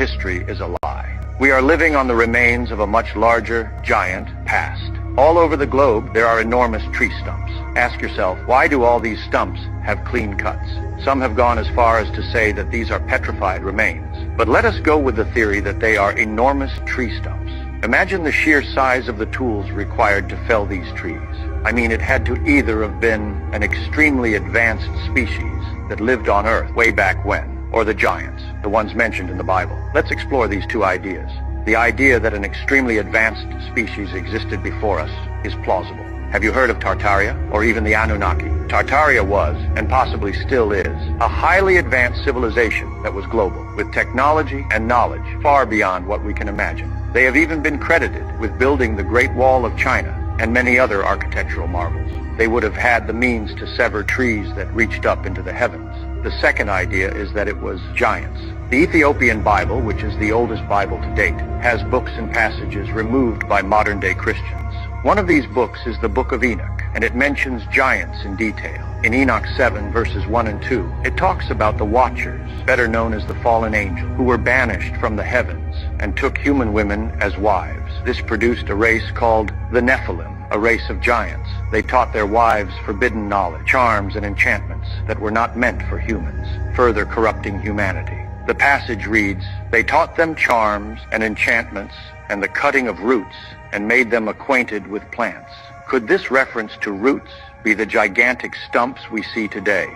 history is a lie. We are living on the remains of a much larger, giant past. All over the globe, there are enormous tree stumps. Ask yourself, why do all these stumps have clean cuts? Some have gone as far as to say that these are petrified remains. But let us go with the theory that they are enormous tree stumps. Imagine the sheer size of the tools required to fell these trees. I mean, it had to either have been an extremely advanced species that lived on Earth way back when, or the giants, the ones mentioned in the Bible. Let's explore these two ideas. The idea that an extremely advanced species existed before us is plausible. Have you heard of Tartaria, or even the Anunnaki? Tartaria was, and possibly still is, a highly advanced civilization that was global, with technology and knowledge far beyond what we can imagine. They have even been credited with building the Great Wall of China and many other architectural marvels. They would have had the means to sever trees that reached up into the heavens. The second idea is that it was giants. The Ethiopian Bible, which is the oldest Bible to date, has books and passages removed by modern-day Christians. One of these books is the Book of Enoch, and it mentions giants in detail. In Enoch 7, verses 1 and 2, it talks about the Watchers, better known as the fallen angel, who were banished from the heavens and took human women as wives. This produced a race called the Nephilim, a race of giants. They taught their wives forbidden knowledge, charms, and enchantments that were not meant for humans, further corrupting humanity. The passage reads, "They taught them charms and enchantments and the cutting of roots and made them acquainted with plants." Could this reference to roots be the gigantic stumps we see today?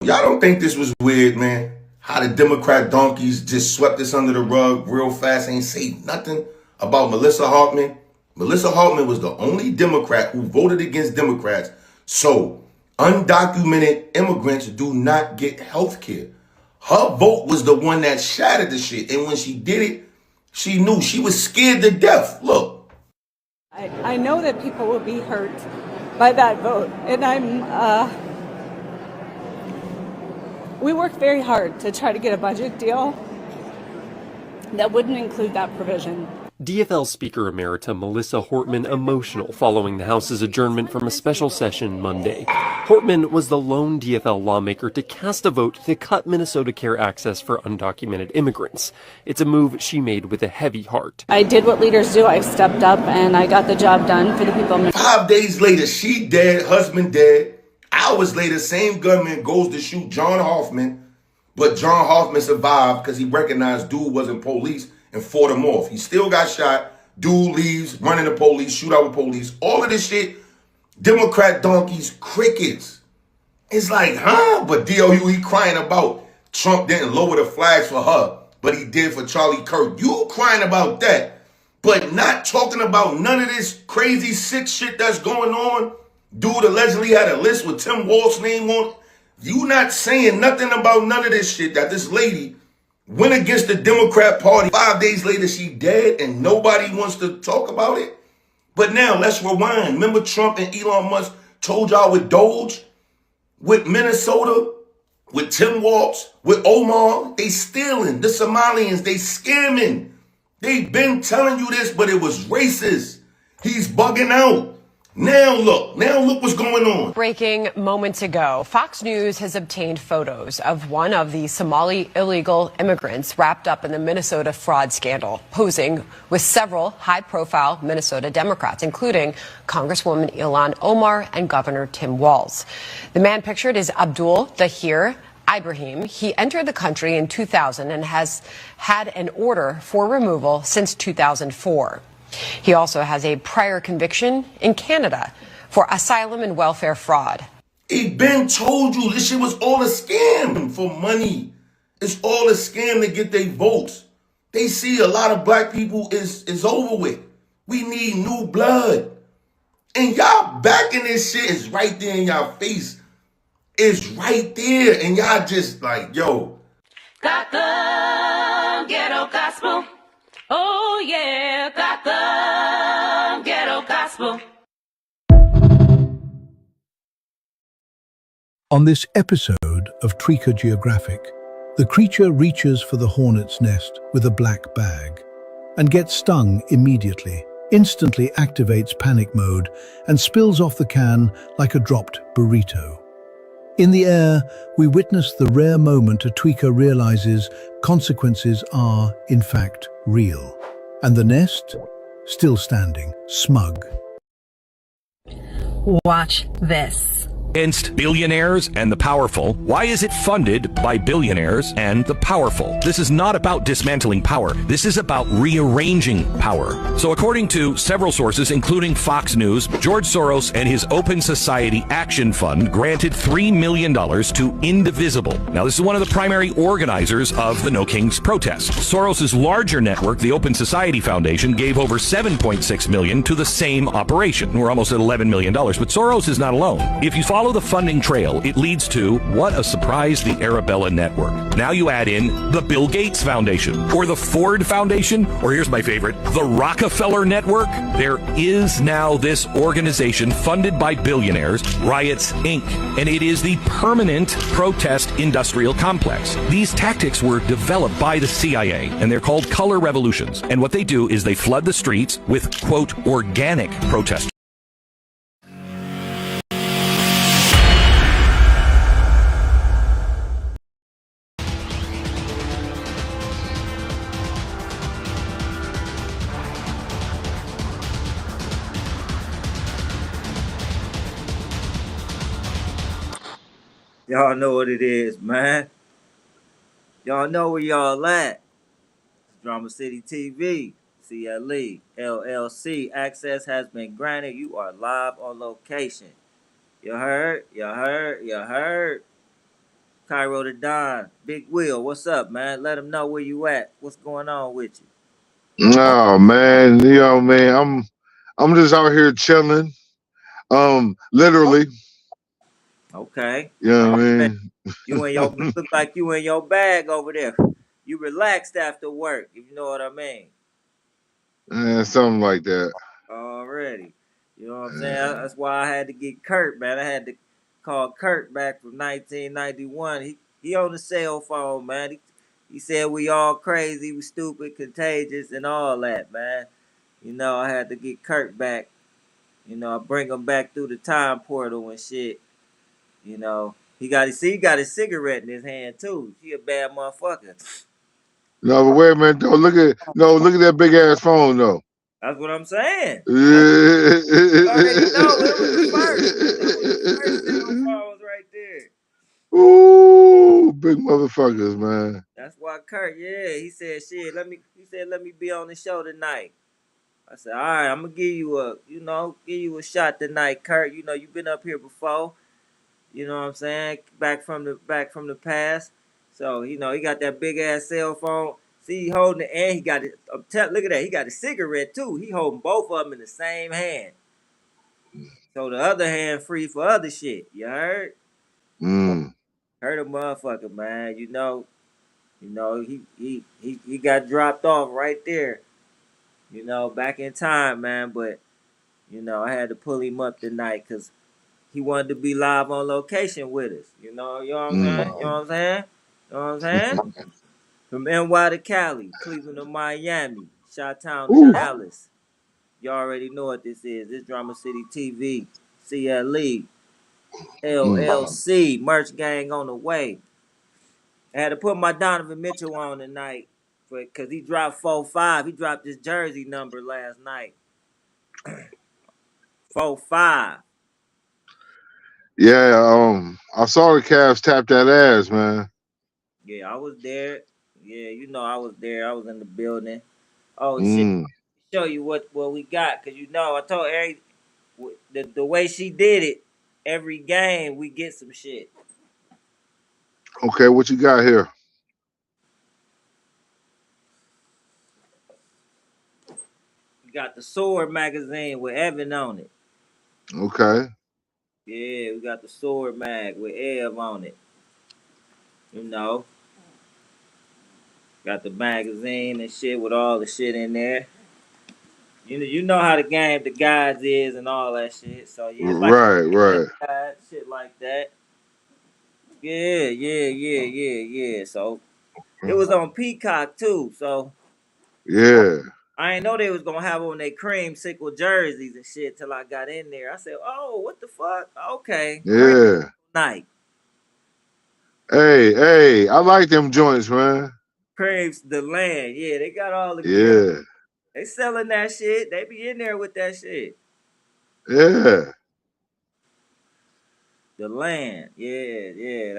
Y'all don't think this was weird, man? How the Democrat donkeys just swept this under the rug real fast, ain't say nothing about Melissa Hartman. Melissa Hartman was the only Democrat who voted against Democrats. So undocumented immigrants do not get health care. Her vote was the one that shattered the shit. And when she did it, she knew she was scared to death. Look. I know that people will be hurt by that vote. And we worked very hard to try to get a budget deal that wouldn't include that provision. DFL Speaker Emerita Melissa Hortman emotional following the House's adjournment from a special session Monday. Hortman was the lone DFL lawmaker to cast a vote to cut Minnesota Care access for undocumented immigrants. It's a move she made with a heavy heart. I did what leaders do. I stepped up and I got the job done for the people. 5 days later, she dead, husband dead. Hours later, same gunman goes to shoot John Hoffman, but John Hoffman survived because he recognized dude wasn't police and fought him off. He still got shot. Dude leaves, running the police, shoot out with police. All of this shit, Democrat donkeys, crickets. It's like, huh? But DOU, he crying about Trump didn't lower the flags for her, but he did for Charlie Kirk. You crying about that, but not talking about none of this crazy sick shit that's going on. Dude allegedly had a list with Tim Walz's name on it. You not saying nothing about none of this shit that this lady went against the Democrat Party. 5 days later, she dead and nobody wants to talk about it. But now let's rewind. Remember Trump and Elon Musk told y'all with Doge, with Minnesota, with Tim Walz, with Omar, they stealing. The Somalians, they scamming. They've been telling you this, but it was racist. He's bugging out. Now look what's going on. Breaking moments ago, Fox News has obtained photos of one of the Somali illegal immigrants wrapped up in the Minnesota fraud scandal, posing with several high-profile Minnesota Democrats, including Congresswoman Ilhan Omar and Governor Tim Walz. The man pictured is Abdul Dahir Ibrahim. He entered the country in 2000 and has had an order for removal since 2004. He also has a prior conviction in Canada for asylum and welfare fraud. It been told you this shit was all a scam for money. It's all a scam to get their votes. They see a lot of black people is over with. We need new blood. And y'all backing this shit is right there in y'all face. It's right there. And y'all just like, yo. Gotham Ghetto Gospel. Oh yeah, Gotham Ghetto Gospel. On this episode of Treacher Geographic, the creature reaches for the hornet's nest with a black bag and gets stung immediately, instantly activates panic mode and spills off the can like a dropped burrito. In the air, we witness the rare moment a tweaker realizes consequences are, in fact, real. And the nest? Still standing, smug. Watch this. Against billionaires and the powerful. Why is it funded by billionaires and the powerful? This is not about dismantling power. This is about rearranging power. So according to several sources, including Fox News, George Soros and his Open Society Action Fund granted $3 million to Indivisible. Now, this is one of the primary organizers of the No Kings protest. Soros's larger network, the Open Society Foundation, gave over $7.6 million to the same operation. We're almost at $11 million. But Soros is not alone. If you follow the funding trail, it leads to, what a surprise, the Arabella Network. Now you add in the Bill Gates Foundation, or the Ford Foundation, or here's my favorite, the Rockefeller Network. There is now this organization funded by billionaires, Riots Inc., and it is the permanent protest industrial complex. These tactics were developed by the CIA, and they're called color revolutions. And what they do is they flood the streets with, quote, organic protest. Y'all know what it is, man. Y'all know where y'all at. It's Drama City TV, CLE, LLC. Access has been granted. You are live on location. You heard? You heard? You heard? Cairo the Don, Big Will, what's up, man? Let them know where you at. What's going on with you? Oh man, you know, man, I'm just out here chilling. Literally. Okay. You know what I Right. mean? You look like you in your bag over there. You relaxed after work, if you know what I mean. Something like that. Already. You know what I'm saying? That's why I had to get Kurt, man. I had to call Kurt back from 1991. He on the cell phone, man. He said we all crazy, we stupid, contagious, and all that, man. You know, I had to get Kurt back. You know, I bring him back through the time portal and shit. You know, he got his cigarette in his hand too. He a bad motherfucker. No, but wait a minute though. Look at that big ass phone though. That's what I'm saying. Yeah. You already know it was the first. It was the first cell phones right there. Ooh, big motherfuckers, man. That's why Kurt, yeah, he said, shit, let me be on the show tonight. I said, all right, I'm gonna give you a shot tonight, Kurt. You know, you've been up here before. You know what I'm saying? Back from the past. So, you know, he got that big ass cell phone. See, he holding it, and he got it. Look at that. He got a cigarette too. He holding both of them in the same hand. So the other hand free for other shit. You heard? Heard a motherfucker, man. You know, he got dropped off right there. You know, back in time, man. But you know, I had to pull him up tonight because he wanted to be live on location with us. You know what I'm saying? You know what I'm saying? You know what I'm saying? From NY to Cali, Cleveland to Miami, Chi-Town to Dallas. You already know what this is. This Drama City TV, CLE, LLC, merch gang on the way. I had to put my Donovan Mitchell on tonight because he dropped 4-5. He dropped his jersey number last night. 4-5. Yeah, I saw the Cavs tap that ass, man. Yeah, I was there. Yeah, you know I was there. I was in the building. Oh shit! Show you what we got, cause you know I told Eric the way she did it. Every game we get some shit. Okay, what you got here? We got the Sword magazine with Evan on it. Okay. Yeah, we got the Sword mag with Ev on it. You know, got the magazine and shit with all the shit in there. You know how the game, the guides is and all that shit. So yeah, it's like Right. guide, shit like that. Yeah. So it was on Peacock too. So Yeah. I ain't know they was gonna have on their creamsicle jerseys and shit till I got in there. I said, "Oh, what the fuck? Okay, great Yeah. night." Hey, I like them joints, man. Craves the land. Yeah, they got all the gear. Yeah, They selling that shit. They be in there with that shit. yeah, The land. Yeah.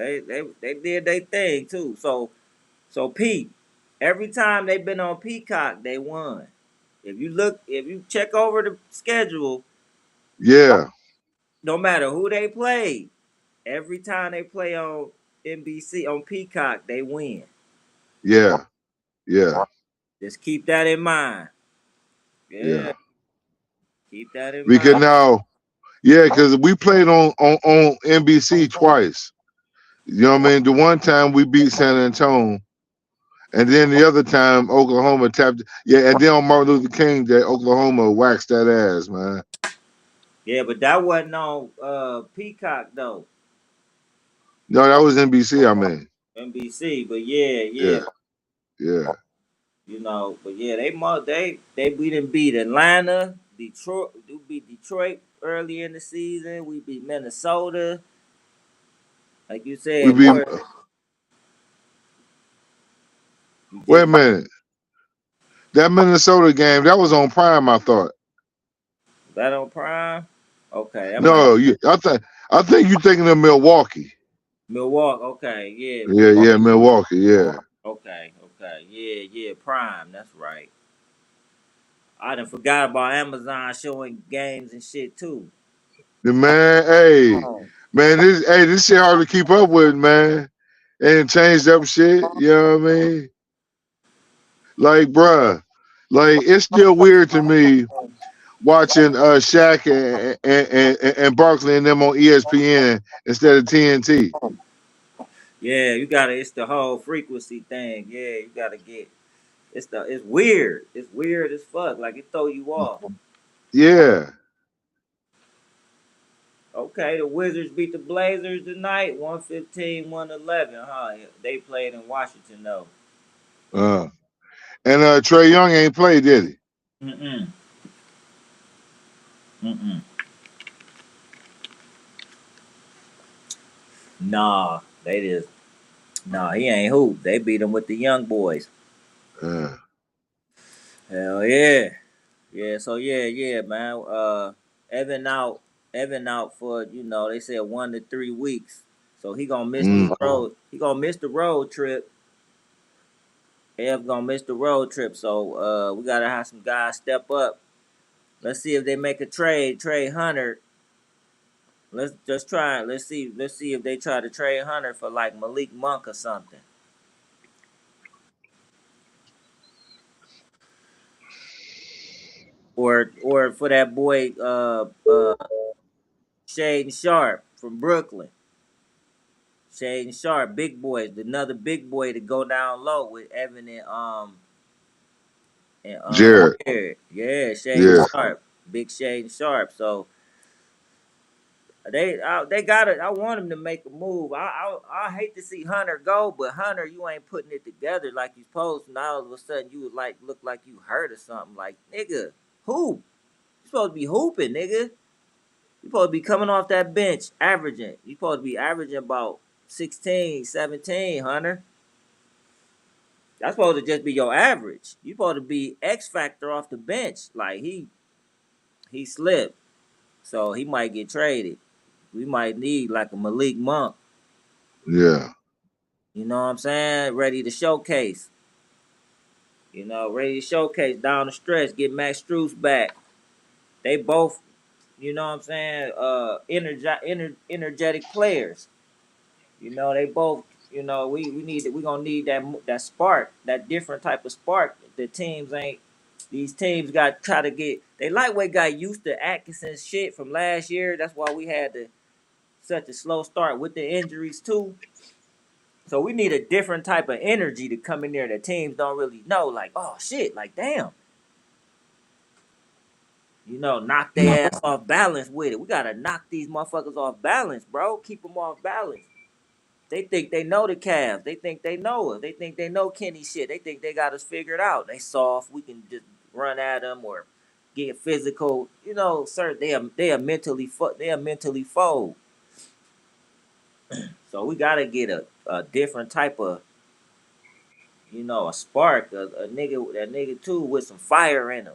They did their thing too. So Pete, every time they been on Peacock, they won. If you check over the schedule, yeah, no matter who they play, every time they play on NBC on Peacock, they win. yeah, yeah, Just keep that in mind. Yeah, yeah. keep that in Because mind. now, yeah, because we played on NBC twice. You know what I mean? The one time we beat San Antonio, and then the other time Oklahoma tapped. Yeah, and then on Martin Luther King Day, Oklahoma waxed that ass, man. Yeah, but that wasn't on Peacock though. No, that was NBC. I mean, NBC. But yeah. yeah, yeah. But yeah, we didn't beat Atlanta, Detroit. We beat Detroit early in the season. We beat Minnesota, like you We said. beat. Boy, we Wait just a minute. That Minnesota game that was on Prime. I thought. that on Prime. Okay, that might No, I think you're thinking of Milwaukee. Milwaukee. Okay, yeah, Yeah, Milwaukee. Milwaukee. Yeah. Okay, yeah, Prime. That's right. I done forgot about Amazon showing games and shit too. The man, man, this shit hard to keep up with, man. And changed up shit. You know what I mean? Like, bruh, like it's still weird to me watching Shaq and Barkley and them on ESPN instead of TNT. Yeah, you gotta. It's the whole frequency thing. Yeah, you gotta get. It's weird. It's weird as fuck. Like it throw you off. Yeah. Okay, the Wizards beat the Blazers tonight, 115-111. Huh? They played in Washington though. Uh, and Trey Young ain't played, did he? Mm-mm. Mm-mm. Nah, they just nah. He ain't hoop. They beat him with the young boys. Uh, Hell yeah, yeah. So yeah, man. Evan out. Evan out for they said 1 to 3 weeks. So he gonna miss this mm, road. He gonna miss the road trip. Ev gonna miss the road trip. So we gotta have some guys step up. Let's see if they make a trade Hunter. Let's just try. Let's see if they try to trade Hunter for like Malik Monk or something, or for that boy Shaden Sharp from Brooklyn. Shaden Sharp, big boy, another big boy to go down low with Evan and Jared. Jared. Yeah, Yeah. Shaden Sharp, big Shaden Sharp. So they got it. I want him to make a move. I hate to see Hunter go, but Hunter, you ain't putting it together like you supposed to. Now all of a sudden you would like look like you hurt or something. Like nigga, hoop. You supposed to be hooping, nigga. You supposed to be coming off that bench, averaging. You supposed to be averaging about 16, 17, Hunter. That's supposed to just be your average. You supposed to be X factor off the bench. Like he slipped, so he might get traded. We might need like a Malik Monk. Yeah. You know what I'm saying? Ready to showcase. Ready to showcase down the stretch. Get Max Struess back. They both, you know what I'm saying? Energetic players. They both. We gonna need that spark, that different type of spark. The teams ain't. These teams got try to get. They lightweight got used to Atkinson's shit from last year. That's why we had such a slow start with the injuries too. So we need a different type of energy to come in there that teams don't really know. Like, oh shit, like damn. Knock their ass off balance with it. We gotta knock these motherfuckers off balance, bro. Keep them off balance. They think they know the Cavs. They think they know us. They think they know Kenny shit. They think they got us figured out. They soft. We can just run at them or get physical. Sir, they are mentally fold. So we gotta get a different type of, a spark, a nigga, that nigga too with some fire in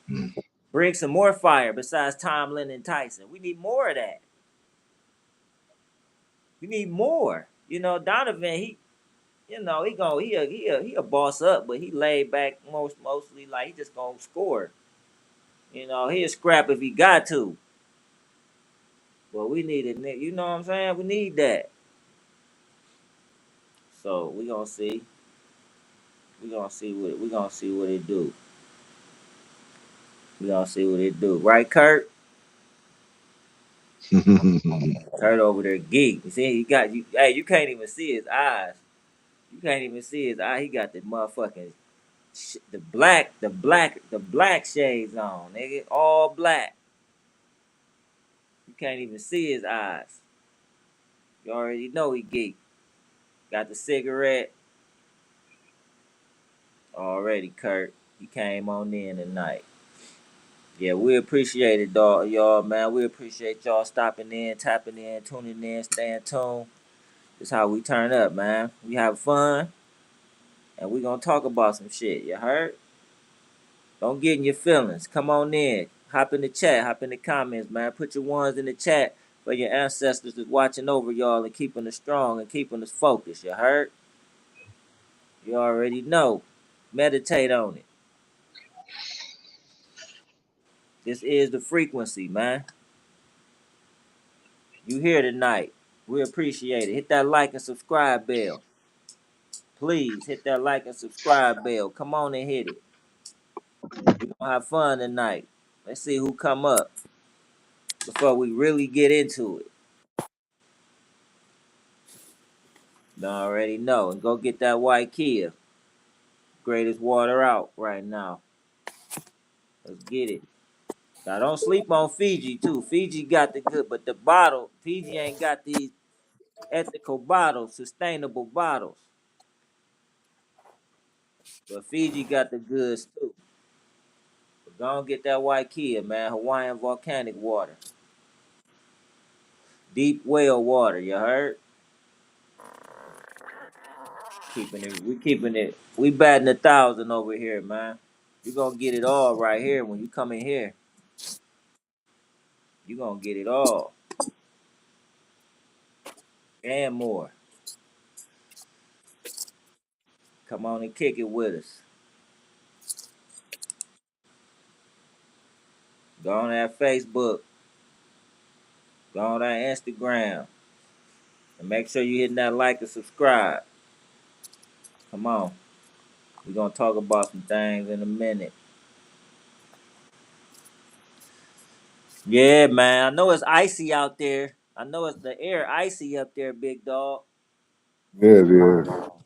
him. Bring some more fire besides Tomlin and Tyson. We need more of that. We need more. Donovan, he a boss up, but he laid back mostly like he just gonna score. He'll scrap if he got to. But we need it, you know what I'm saying? We need that. So we gonna see. We gonna see what it do. We gonna see what it do. Right, Kurt? Kurt over there geek. You see, he got you. Hey, you can't even see his eyes. You can't even see his eye. He got the motherfucking the black shades on, nigga. All black. You can't even see his eyes. You already know he geek. Got the cigarette. Already, Kurt. He came on in tonight. Yeah, we appreciate it, dog, y'all, man. We appreciate y'all stopping in, tapping in, tuning in, staying tuned. This how we turn up, man. We have fun, and we gonna talk about some shit. You heard? Don't get in your feelings. Come on in. Hop in the chat. Hop in the comments, man. Put your ones in the chat for your ancestors that's watching over y'all and keeping us strong and keeping us focused. You heard? You already know. Meditate on it. This is the frequency, man. You here tonight. We appreciate it. Hit that like and subscribe bell. Please hit that like and subscribe bell. Come on and hit it. We're gonna have fun tonight. Let's see who come up before we really get into it. You already know. And go get that white Kia. Greatest water out right now. Let's get it. Now don't sleep on Fiji too. Fiji got the good, but the bottle, Fiji ain't got these ethical bottles, sustainable bottles. But Fiji got the goods too. But go and get that white Kia, man. Hawaiian volcanic water. Deep well water, you heard? We batting 1,000 over here, man. You gonna get it all right here when you come in here. You gonna get it all. And more. Come on and kick it with us. Go on that Facebook. Go on that Instagram. And make sure you hitting that like and subscribe. Come on. We're gonna talk about some things in a minute. Yeah, man. I know it's icy out there. I know it's the air icy up there, big dog. Yeah, it is. All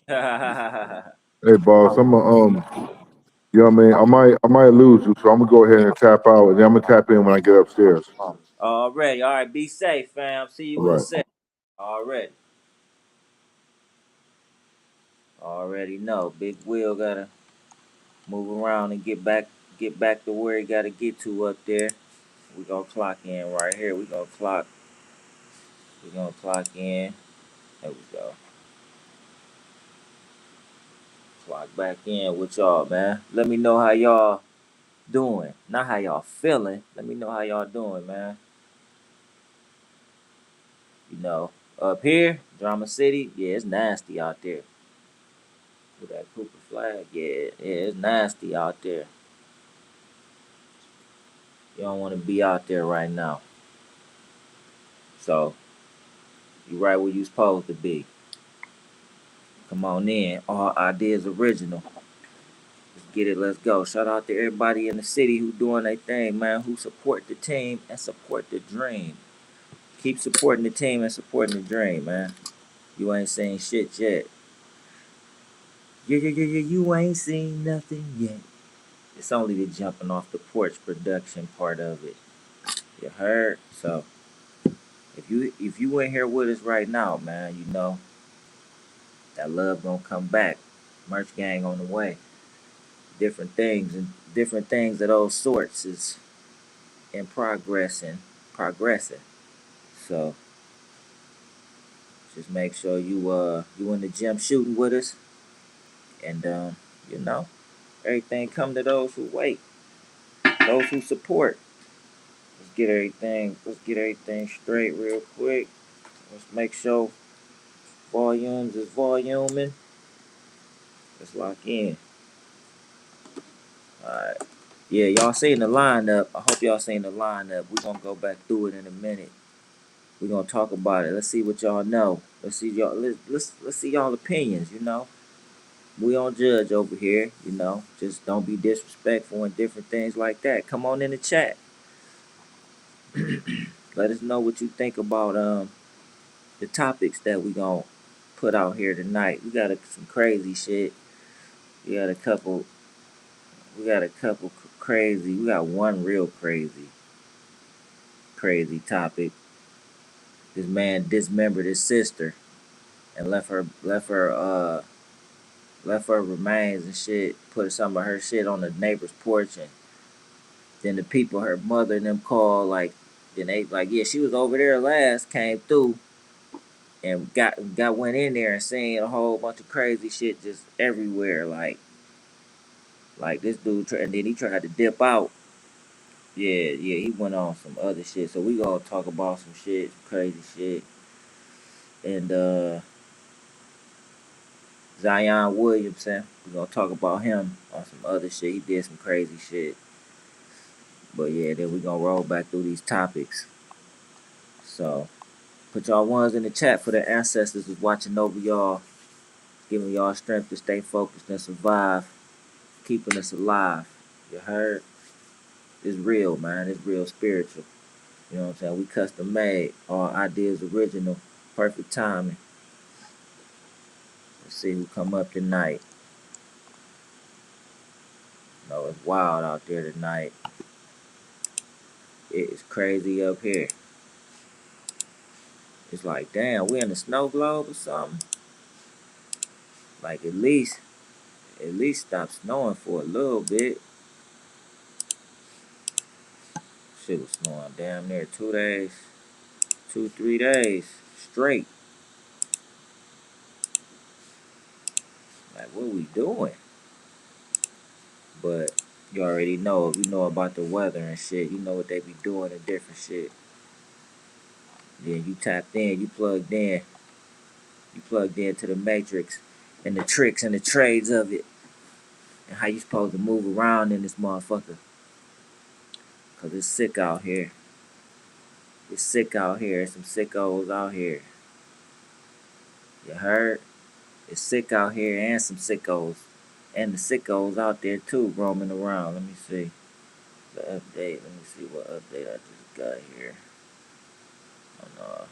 Hey, boss, I'm a you know what I mean? I might lose you, so I'm gonna go ahead and tap out, and then I'm gonna tap in when I get upstairs. Already. All right, be safe, fam. See All you in a right. sec. Already. Already know. Big Will gotta move around and get back to where he gotta get to up there. We gonna clock in right here. We gonna clock in. There we go. Clock back in with y'all, man. Let me know how y'all doing. Not how y'all feeling. Let me know how y'all doing, man. Up here, Drama City, yeah, it's nasty out there. With that Cooper flag, yeah, it's nasty out there. You don't want to be out there right now. So, you right where you supposed to be. Come on in. All ideas original. Let's get it. Let's go. Shout out to everybody in the city who doing their thing, man. Who support the team and support the dream. Keep supporting the team and supporting the dream, man. You ain't seen shit yet. Yeah. You ain't seen nothing yet. It's only the jumping off the porch production part of it. You heard? So if you in here with us right now, man, you know that love gonna come back. Merch gang on the way. Different things of those sorts is in progress and progressing. So Just make sure you in the gym shooting with us, and you know, everything come to those who wait, those who support. Let's get everything straight real quick. Let's make sure volumes is voluming. Let's lock in. Alright. Yeah, y'all seen the lineup. I hope y'all seen the lineup. We're gonna go back through it in a minute. We're gonna talk about it. Let's see what y'all know. Let's see y'all let's see y'all opinions, you know. We don't judge over here, you know. Just don't be disrespectful and different things like that. Come on in the chat. Let us know what you think about the topics that we gonna put out here tonight. We got some crazy shit. We got a couple. We got a couple crazy. We got one real crazy topic. This man dismembered his sister and left her remains and shit. Put some of her shit on the neighbor's porch, and then the people, her mother and them called like. Then they like, yeah, she was over there last. Came through and got went in there and seen a whole bunch of crazy shit just everywhere. Like this dude, and then he tried to dip out. Yeah, he went on some other shit. So we gonna talk about some shit, some crazy shit, and Zion Williamson. We gonna talk about him on some other shit. He did some crazy shit. But yeah, then we gonna roll back through these topics. So put y'all ones in the chat for the ancestors is watching over y'all, giving y'all strength to stay focused and survive, keeping us alive. You heard? It's real, man. It's real spiritual. You know what I'm saying? We custom made. All ideas original. Perfect timing. Let's see who come up tonight. No, it's wild out there tonight. It is crazy up here. It's like, damn, we in the snow globe or something. Like at least stop snowing for a little bit. Shit was snowing damn near 2 days, 3 days straight. Like, what we doing? But you already know, if you know about the weather and shit, you know what they be doing and different shit. Then you tapped in, you plugged in to the matrix and the tricks and the trades of it. And how you supposed to move around in this motherfucker. Cause it's sick out here. It's sick out here. There's some sickos out here. You heard? It's sick out here and some sickos. And the sickos out there too roaming around. Let me see. The update. Let me see what update I just got here. Oh no.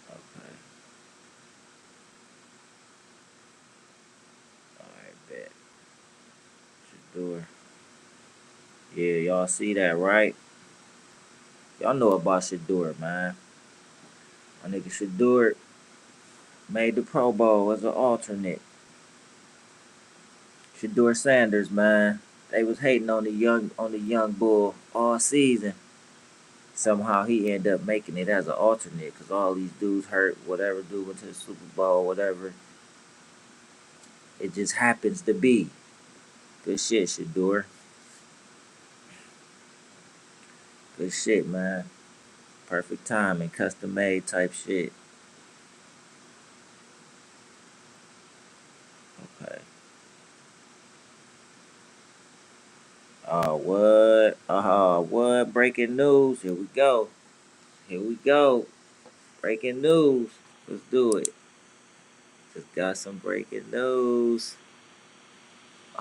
Okay. Alright, bet. Shadur. Yeah, y'all see that, right? Y'all know about Shadur, man. My nigga Shadur made the Pro Bowl as an alternate. Shadur Sanders, man. They was hating on the young bull all season. Somehow he ended up making it as an alternate because all these dudes hurt, whatever dude went to the Super Bowl, whatever. It just happens to be. Good shit, Shadur. Good shit, man. Perfect timing, custom made type shit. Okay. What? What? Breaking news. Here we go. Here we go. Breaking news. Let's do it. Just got some breaking news.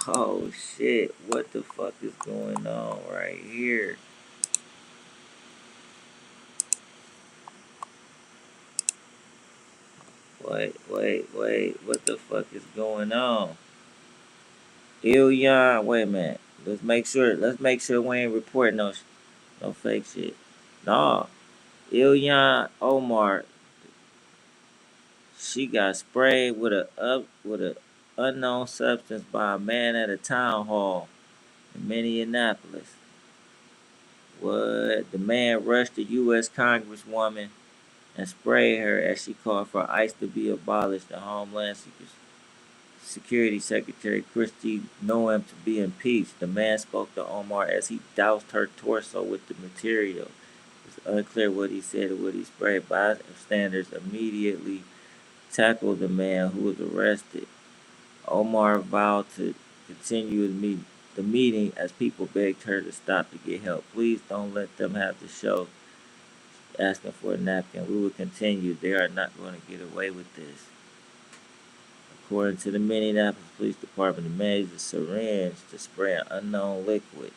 Oh shit. What the fuck is going on right here? Wait. What the fuck is going on? Ilyan, wait a minute. Let's make sure we ain't reporting no fake shit. Nah. Ilyan Omar, she got sprayed with a unknown substance by a man at a town hall in Minneapolis. What? The man rushed the U.S. Congresswoman and sprayed her as she called for ICE to be abolished and Homeland Security Secretary Christie Noem to be impeached. The man spoke to Omar as he doused her torso with the material. It's unclear what he said or what he sprayed. Bystanders immediately tackled the man who was arrested. Omar vowed to continue the meeting as people begged her to stop to get help. Please don't let them have the show asking for a napkin. We will continue. They are not going to get away with this. According to the Minneapolis Police Department, the man used a syringe to spray an unknown liquid.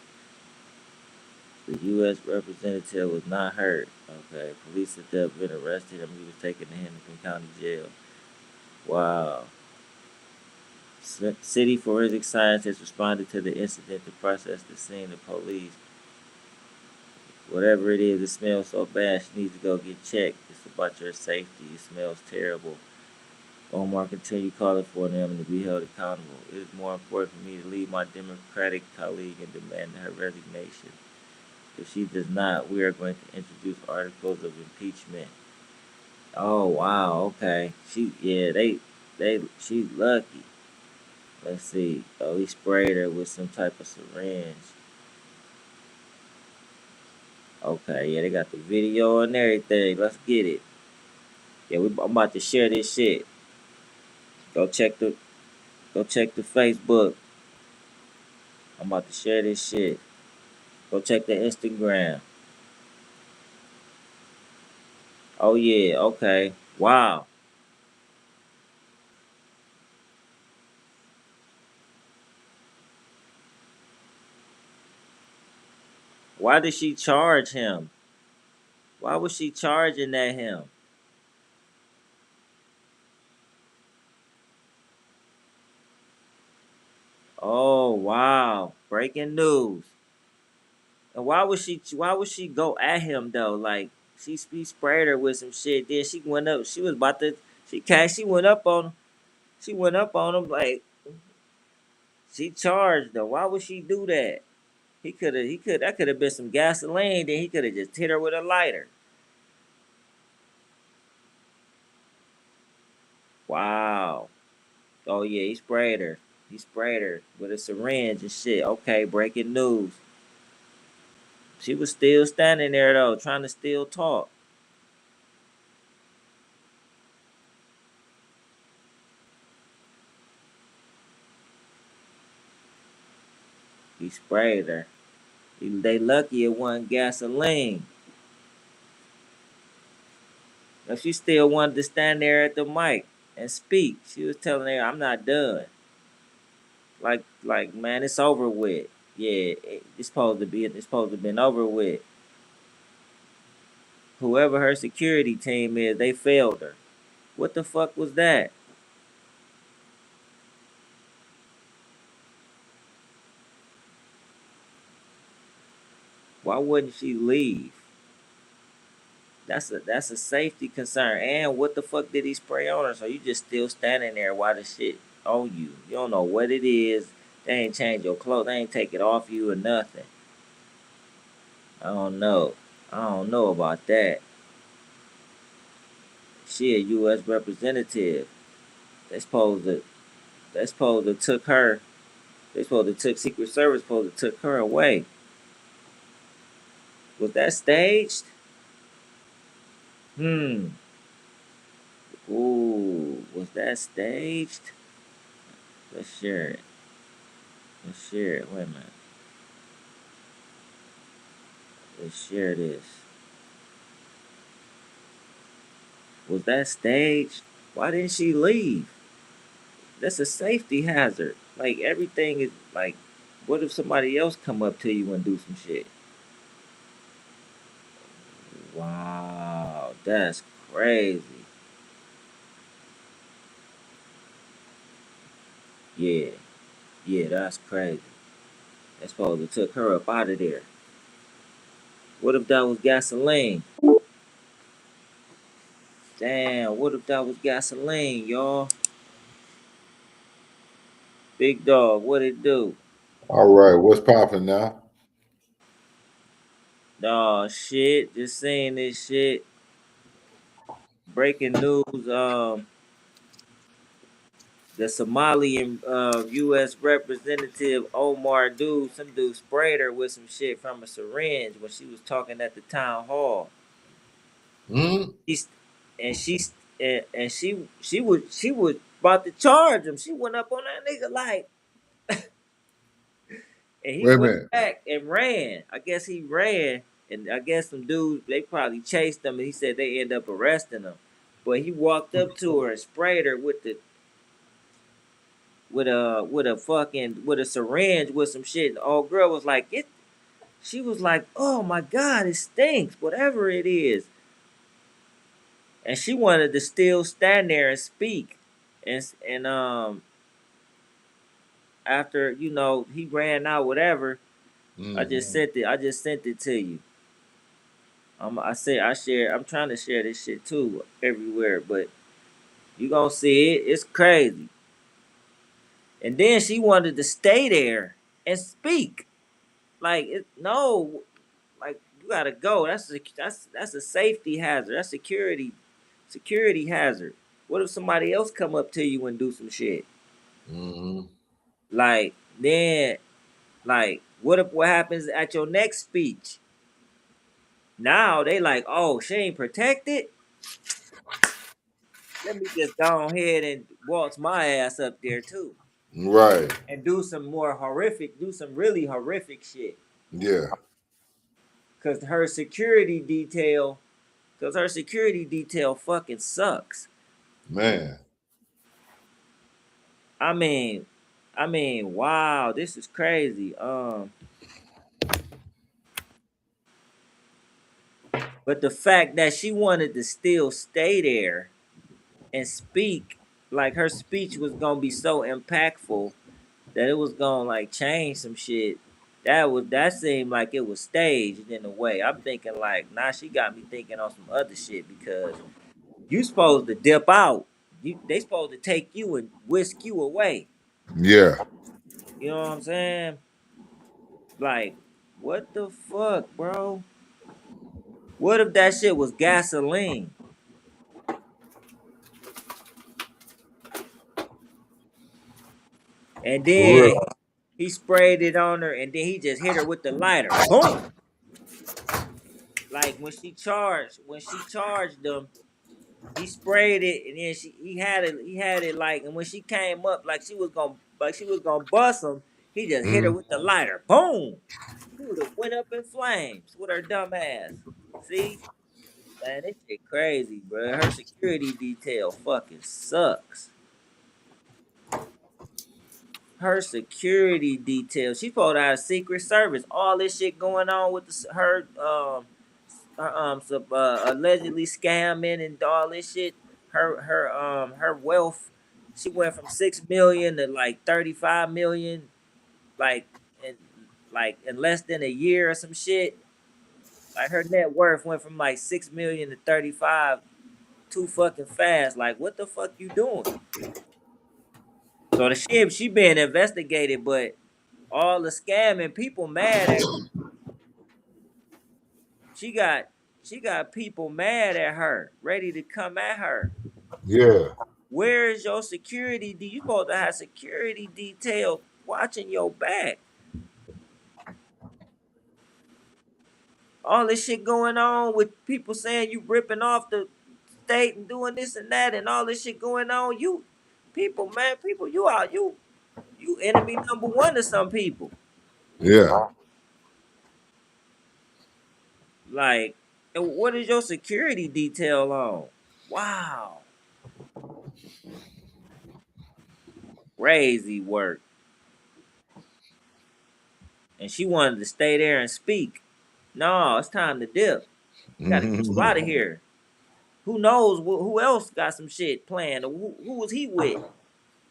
The U.S. representative was not hurt. Okay, police had been arrested and he was taken to Henderson County Jail. Wow. City forensic scientists responded to the incident to process the scene. The police, whatever it is, it smells so bad. She needs to go get checked. It's about your safety. It smells terrible. Omar continued calling for them to be held accountable. It is more important for me to leave my Democratic colleague and demand her resignation. If she does not, we are going to introduce articles of impeachment. Oh wow, okay. She's lucky. Let's see. Oh, he sprayed her with some type of syringe. Okay, yeah, they got the video and everything. Let's get it. Yeah, I'm about to share this shit. Go check the Facebook. I'm about to share this shit. Go check the Instagram. Oh yeah, okay. Wow. Why did she charge him? Why was she charging at him? Oh wow. Breaking news. And why would she go at him though? Like he sprayed her with some shit. Then she went up. She was about to. She went up on him. She went up on him like she charged though. Why would she do that? That could have been some gasoline. Then he could have just hit her with a lighter. Wow. Oh yeah, he sprayed her. He sprayed her with a syringe and shit. Okay, breaking news. She was still standing there though, trying to still talk. He sprayed her. They lucky it wasn't gasoline. If she still wanted to stand there at the mic and speak, she was telling her, "I'm not done." Like man, it's over with. Yeah, it's supposed to be. It's supposed to have been over with. Whoever her security team is, they failed her. What the fuck was that? Why wouldn't she leave? That's a safety concern. And what the fuck did he spray on her? So you just still standing there while the shit on you. You don't know what it is. They ain't change your clothes. They ain't take it off you or nothing. I don't know. I don't know about that. She a U.S. representative. They supposed to. They supposed to took her. They supposed to took Secret Service. Supposed to took her away. Was that staged? Hmm. Ooh. Was that staged? Let's share it. Let's share it. Wait a minute. Let's share this. Was that staged? Why didn't she leave? That's a safety hazard. Like everything is like, what if somebody else come up to you and do some shit? Wow, that's crazy. Yeah, yeah, that's crazy. That's supposed to took her up out of there. What if that was gasoline? Damn, what if that was gasoline, y'all? Big dog, what it do? All right, what's popping now? Oh shit, just seeing this shit. Breaking news. The Somalian U.S. Representative Omar some dude sprayed her with some shit from a syringe when she was talking at the town hall. Mm. She's and she's and she was about to charge him. She went up on that nigga like, and he Wait a went minute. back and ran. I guess he ran, and I guess some dudes they probably chased him, and he said they end up arresting him. But he walked up to her and sprayed her with the with a syringe with some shit. And the old girl was like, it. She was like, oh my god, it stinks, whatever it is. And she wanted to still stand there and speak. And after he ran out, whatever. I Mm. just sent it. I just sent it to you. I say I share. I'm trying to share this shit too everywhere, but you gonna see it. It's crazy. And then she wanted to stay there and speak. No, like you gotta go. That's a safety hazard. That's security hazard. What if somebody else come up to you and do some shit? Mm. Like then, like what happens at your next speech? Now they like, oh, she ain't protected. Let me just go ahead and waltz my ass up there too, Right. and do some really horrific shit. Yeah. Cause her security detail fucking sucks. Man. I mean, wow, this is crazy. But the fact that she wanted to still stay there and speak, like her speech was gonna be so impactful that it was gonna like change some shit. That seemed like it was staged in a way. I'm thinking like, nah, she got me thinking on some other shit because you supposed to dip out. They supposed to take you and whisk you away. Yeah. You know what I'm saying? Like, what the fuck, bro? What if that shit was gasoline? And For then real. he sprayed it on her and then he just hit her with the lighter. Boom! Like when she charged them, he sprayed it and then he had it like, and when she came up like she was gonna bust him, he just hit her Mm. with the lighter. Boom! She would have went up in flames with her dumb ass. See? Man, this shit crazy, bro. Her security detail fucking sucks. Her security detail. She supposed to have Secret Service. All this shit going on with allegedly scamming and all this shit. Her wealth. She went from 6 million to like 35 million, like in in less than a year or some shit. Like her net worth went from like 6 million to 35 too fucking fast. Like what the fuck you doing? So the shit she being investigated, but all the scamming people mad at she got she got people mad at her, ready to come at her. Yeah. Where is your security? Do you supposed to have security detail watching your back? All this shit going on with people saying you ripping off the state and doing this and that and all this shit going on. You people, man, people, you enemy number one to some people. Yeah. Like, and what is your security detail on? Wow, crazy work. And she wanted to stay there and speak. No, it's time to dip. Got to get you out of here. Who knows who else got some shit planned? Or who was he with?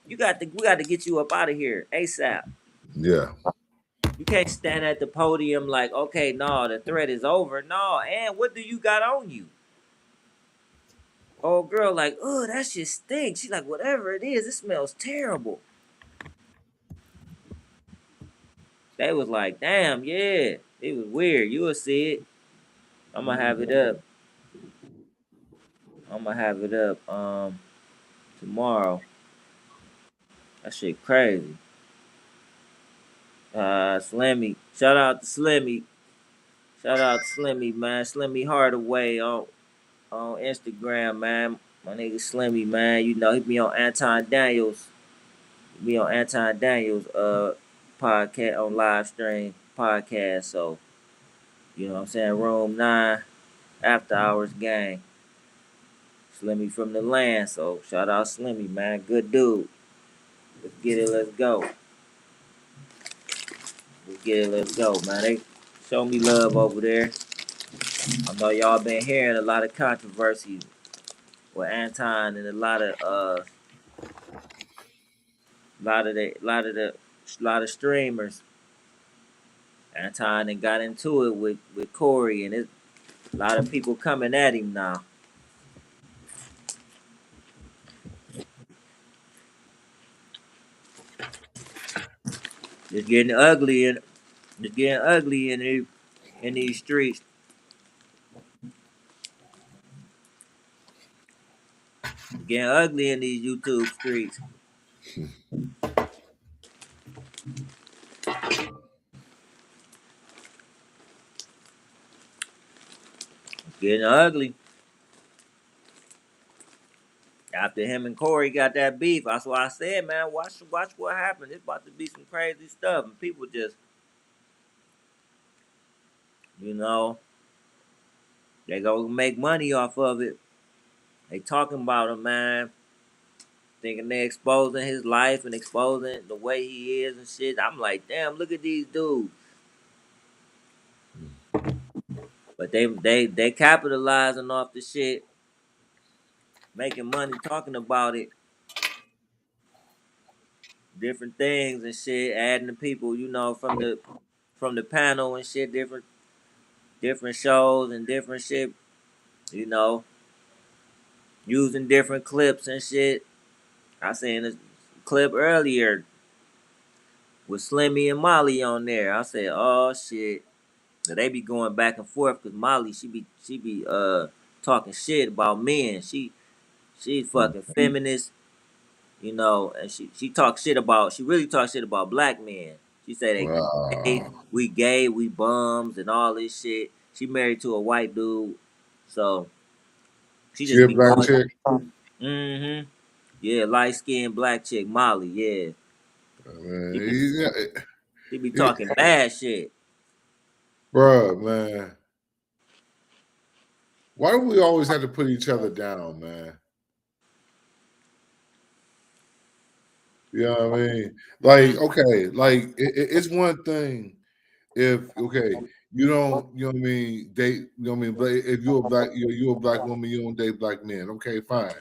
We got to get you up out of here ASAP. Yeah. You can't stand at the podium like, okay, no, the threat is over. No, and what do you got on you? Old girl, like, oh, that shit stinks. She's like, whatever it is, it smells terrible. They was like, damn, yeah, it was weird. You will see it. I'm gonna have it up. I'm gonna have it up tomorrow. That shit crazy. Slimmy. Shout out to Slimmy. Shout out to Slimmy, man. Slimmy Hardaway on Instagram, man. My nigga Slimmy, man. You know, he be on Anton Daniels. He be on Anton Daniels podcast on live stream podcast. So, you know what I'm saying? Room 9, after hours gang. Slimmy from the land. So shout out Slimmy, man. Good dude. Let's get it, let's go. Let's get it, let's go, man. They show me love over there. I know y'all been hearing a lot of controversy with Anton and a lot of streamers. Anton and got into it with Corey, and it's a lot of people coming at him now. It's getting ugly and it's getting ugly in these streets. It's getting ugly in these YouTube streets. It's getting ugly. After him and Corey got that beef, that's why I said, man, watch what happened. It's about to be some crazy stuff, and people just, you know, they go make money off of it. They talking about him, man, thinking they exposing his life and exposing the way he is and shit. I'm like, damn, look at these dudes. But they capitalizing off the shit, making money talking about it, different things and shit, adding the people, you know, from the panel and shit, different shows and different shit, you know, using different clips and shit. I seen this clip earlier with Slimmy and Molly on there. I said, oh shit. So they be going back and forth because Molly, she be talking shit about men. She's fucking feminist, you know, and she talks shit about, she really talks shit about black men. She said Wow. we gay, we bums and all this shit. She married to a white dude. So she She just a be black going. chick? Mm-hmm. Yeah, light skinned black chick, Molly, yeah. She be Man, she be talking bad shit. bruh, man. Why do we always have to put each other down, man? You know what I mean? Like, okay, like it's one thing if you don't, you know what I mean, date, you know what I mean, but if you're a black woman, you don't date black men. Okay, fine.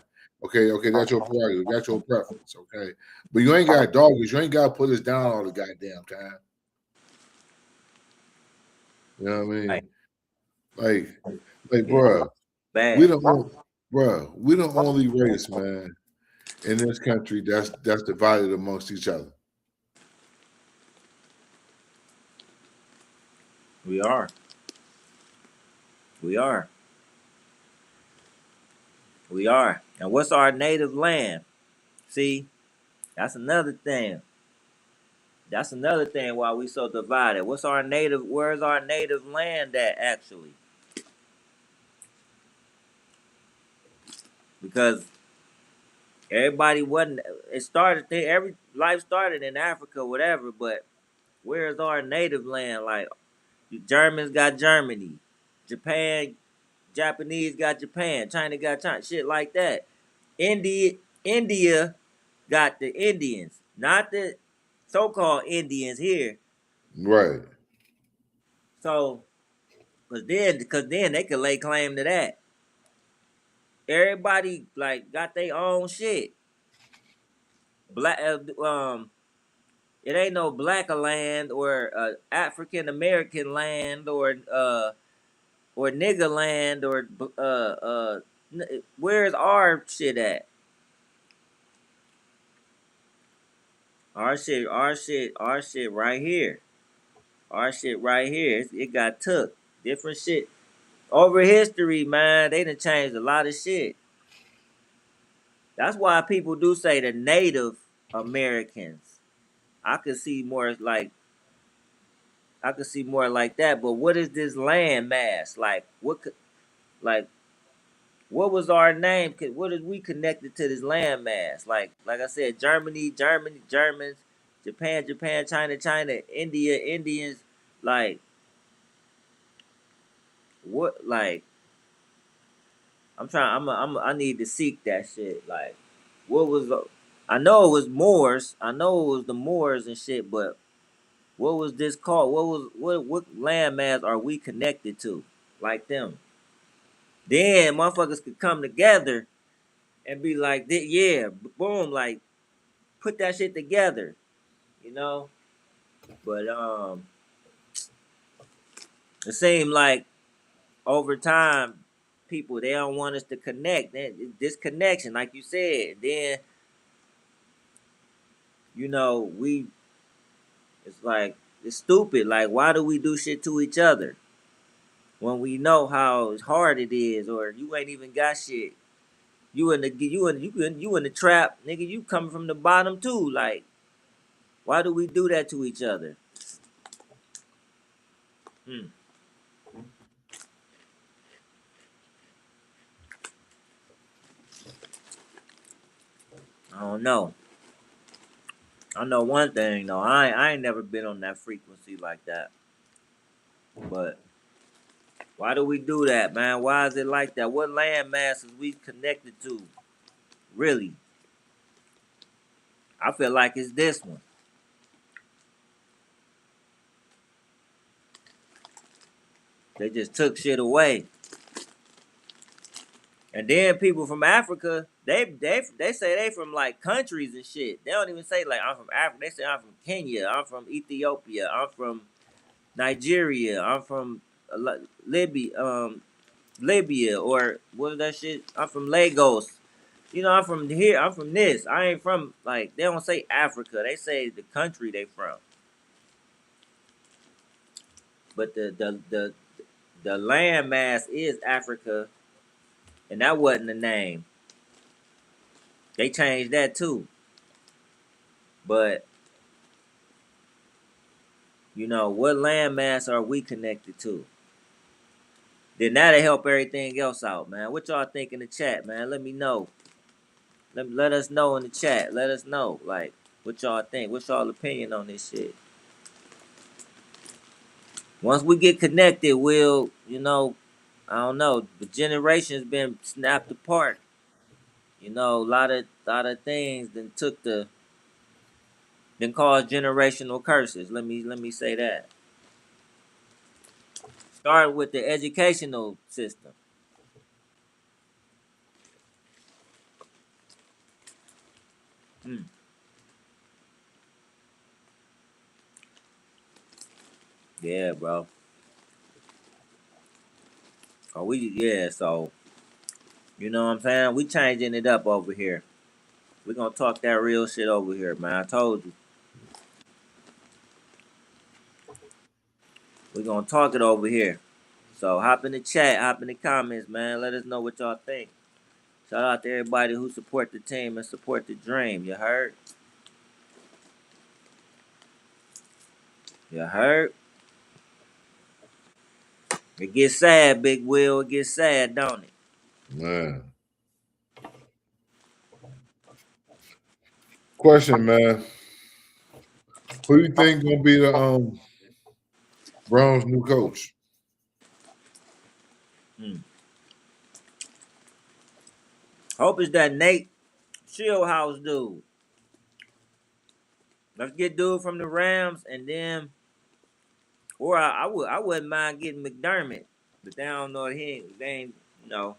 Okay, that's your prerogative, that's your preference, okay. But you ain't got doggers, you ain't gotta put us down all the goddamn time. You know what I Like, mean? Like, yeah, bruh, we bad. we the only race, man, in this country that's divided amongst each other. We are. We are. We are. And what's our native land? See, that's another thing. That's another thing why we so divided. Where's our native land at actually? Because everybody wasn't, it started there, every life started in Africa, whatever, but where's our native land? Like, the Germans got Germany, Japan, Japanese got Japan, China got China, shit like that. India got the Indians, not the so-called Indians here. Right. So, cause then they could lay claim to that. Everybody like got their own shit. Black, it ain't no black land or African American land or nigga land or where's our shit at? Our shit right here. Our shit right here. It got took. Different shit. Over history, man, they done changed a lot of shit. That's why people do say the Native Americans. I could see more like I could see more like that. But what is this land mass? Like what could like what was our name? What is we connected to this land mass? Like I said, Germany, Germans, Japan, China, India, Indians. Like what? Like I'm trying. I need to seek that shit. Like what was? I know it was Moors. I know it was the Moors and shit. But what was this called? What landmass are we connected to? Like them. Then motherfuckers could come together and be like, yeah, boom, like put that shit together, you know. But it seemed like over time, people they don't want us to connect. This connection, like you said, then you know we. It's like it's stupid. Like why do we do shit to each other when we know how hard it is, or you ain't even got shit. You in the trap, nigga. You coming from the bottom too. Like why do we do that to each other? Hmm. I don't know. I know one thing though. I ain't never been on that frequency like that. But why do we do that, man? Why is it like that? What land masses we connected to? Really? I feel like it's this one. They just took shit away. And then people from Africa, they say they from like countries and shit. They don't even say like I'm from Africa. They say I'm from Kenya. I'm from Ethiopia. I'm from Nigeria. I'm from Libya. Libya or what is that shit? I'm from Lagos. You know, I'm from here. I'm from this. I ain't from like they don't say Africa. They say the country they from. But the land mass is Africa, and that wasn't the name. They changed that too. But you know, what land mass are we connected to? Then that'll help everything else out, man. What y'all think in the chat, man? Let me know. Let us know in the chat. Let us know, like, what y'all think. What's y'all opinion on this shit? Once we get connected, we'll, you know, I don't know. The generation's been snapped apart. You know, a lot of things then caused generational curses. Let me say that. Start with the educational system. Hmm. Yeah, bro. So you know what I'm saying? We changing it up over here. We gonna talk that real shit over here, man. I told you. We gonna talk it over here. So hop in the chat, hop in the comments, man. Let us know what y'all think. Shout out to everybody who support the team and support the dream. You heard? You heard? It gets sad, Big Will. It gets sad, don't it? Man. Question, man. Who do you think gonna be the Browns' new coach? Hmm. Hope it's that Nate Shieldhouse dude. Let's get dude from the Rams, and then, or I wouldn't mind getting McDermott, but they don't know they ain't you know.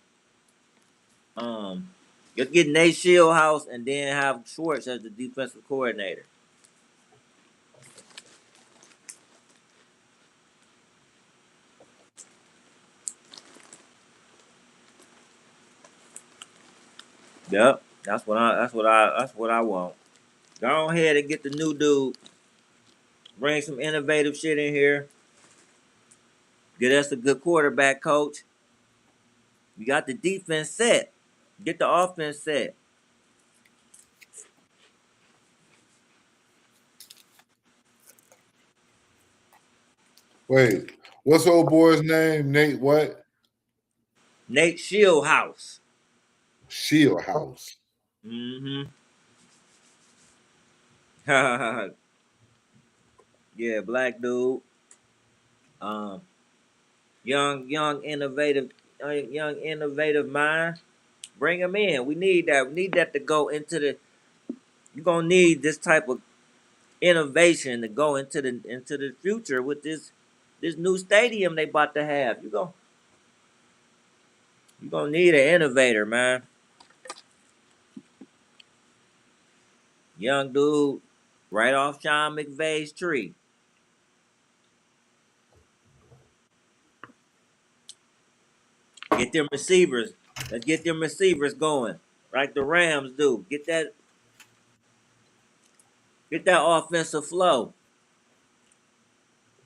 Um, let's get Nate Shieldhouse, and then have Schwartz as the defensive coordinator. Yep, that's what I want. Go ahead and get the new dude. Bring some innovative shit in here. Get us a good quarterback coach. We got the defense set. Get the offense set. Wait, what's old boy's name? Nate what? Nate Shieldhouse. Shieldhouse. Mm-hmm. Yeah, black dude. Um, young innovative mind. Bring him in. We need that. We need that to go into the. You're gonna need this type of innovation to go into the future with this new stadium they about to have. You gonna need an innovator, man. Young dude, right off Sean McVay's tree. Get them receivers. Let's get them receivers going, like the Rams do. Get that offensive flow.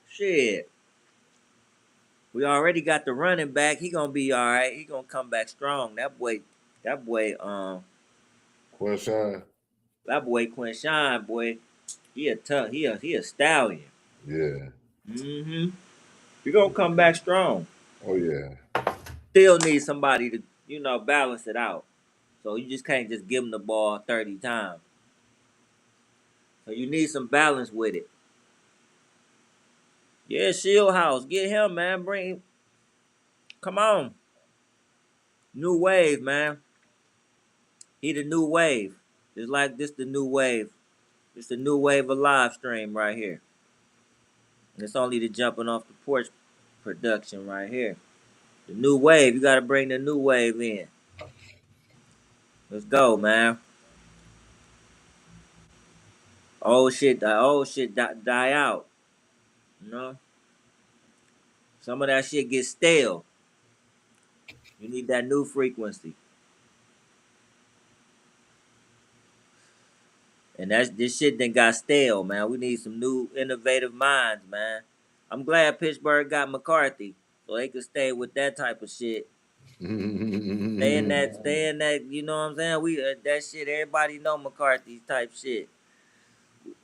Shit, we already got the running back. He gonna be all right. He gonna come back strong. That boy, Quinshawn. that boy Quinshawn, boy, he a tough. He a stallion. Yeah. Mm-hmm. You gonna come back strong. Oh yeah. Still need somebody to, balance it out. So you just can't just give him the ball 30 times. So you need some balance with it. Yeah, Shieldhouse, get him, man. Come on. New wave, man. He the new wave. It's like this the new wave. It's the new wave of live stream right here. And it's only the jumping off the porch production right here. The new wave. You gotta bring the new wave in. Let's go, man. Die out. You know? Some of that shit gets stale. You need that new frequency. And this shit then got stale, man. We need some new innovative minds, man. I'm glad Pittsburgh got McCarthy, so they could stay with that type of shit. Stay in that, you know what I'm saying? We that shit, everybody know McCarthy type shit.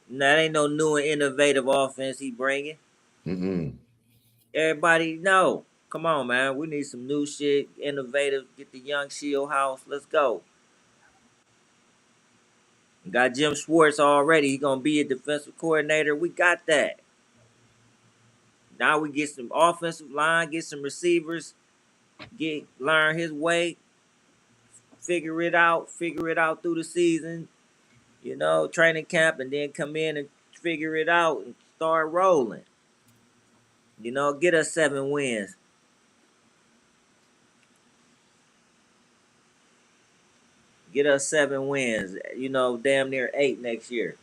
That ain't no new and innovative offense he bringing. Mm-mm. Everybody know. Come on, man. We need some new shit, innovative. Get the young Shield House. Let's go. Got Jim Schwartz already. He gonna be a defensive coordinator. We got that. Now we get some offensive line, get some receivers, learn his way, figure it out through the season, training camp, and then come in and figure it out and start rolling. Get us 7 wins. Get us 7 wins. Damn near 8 next year.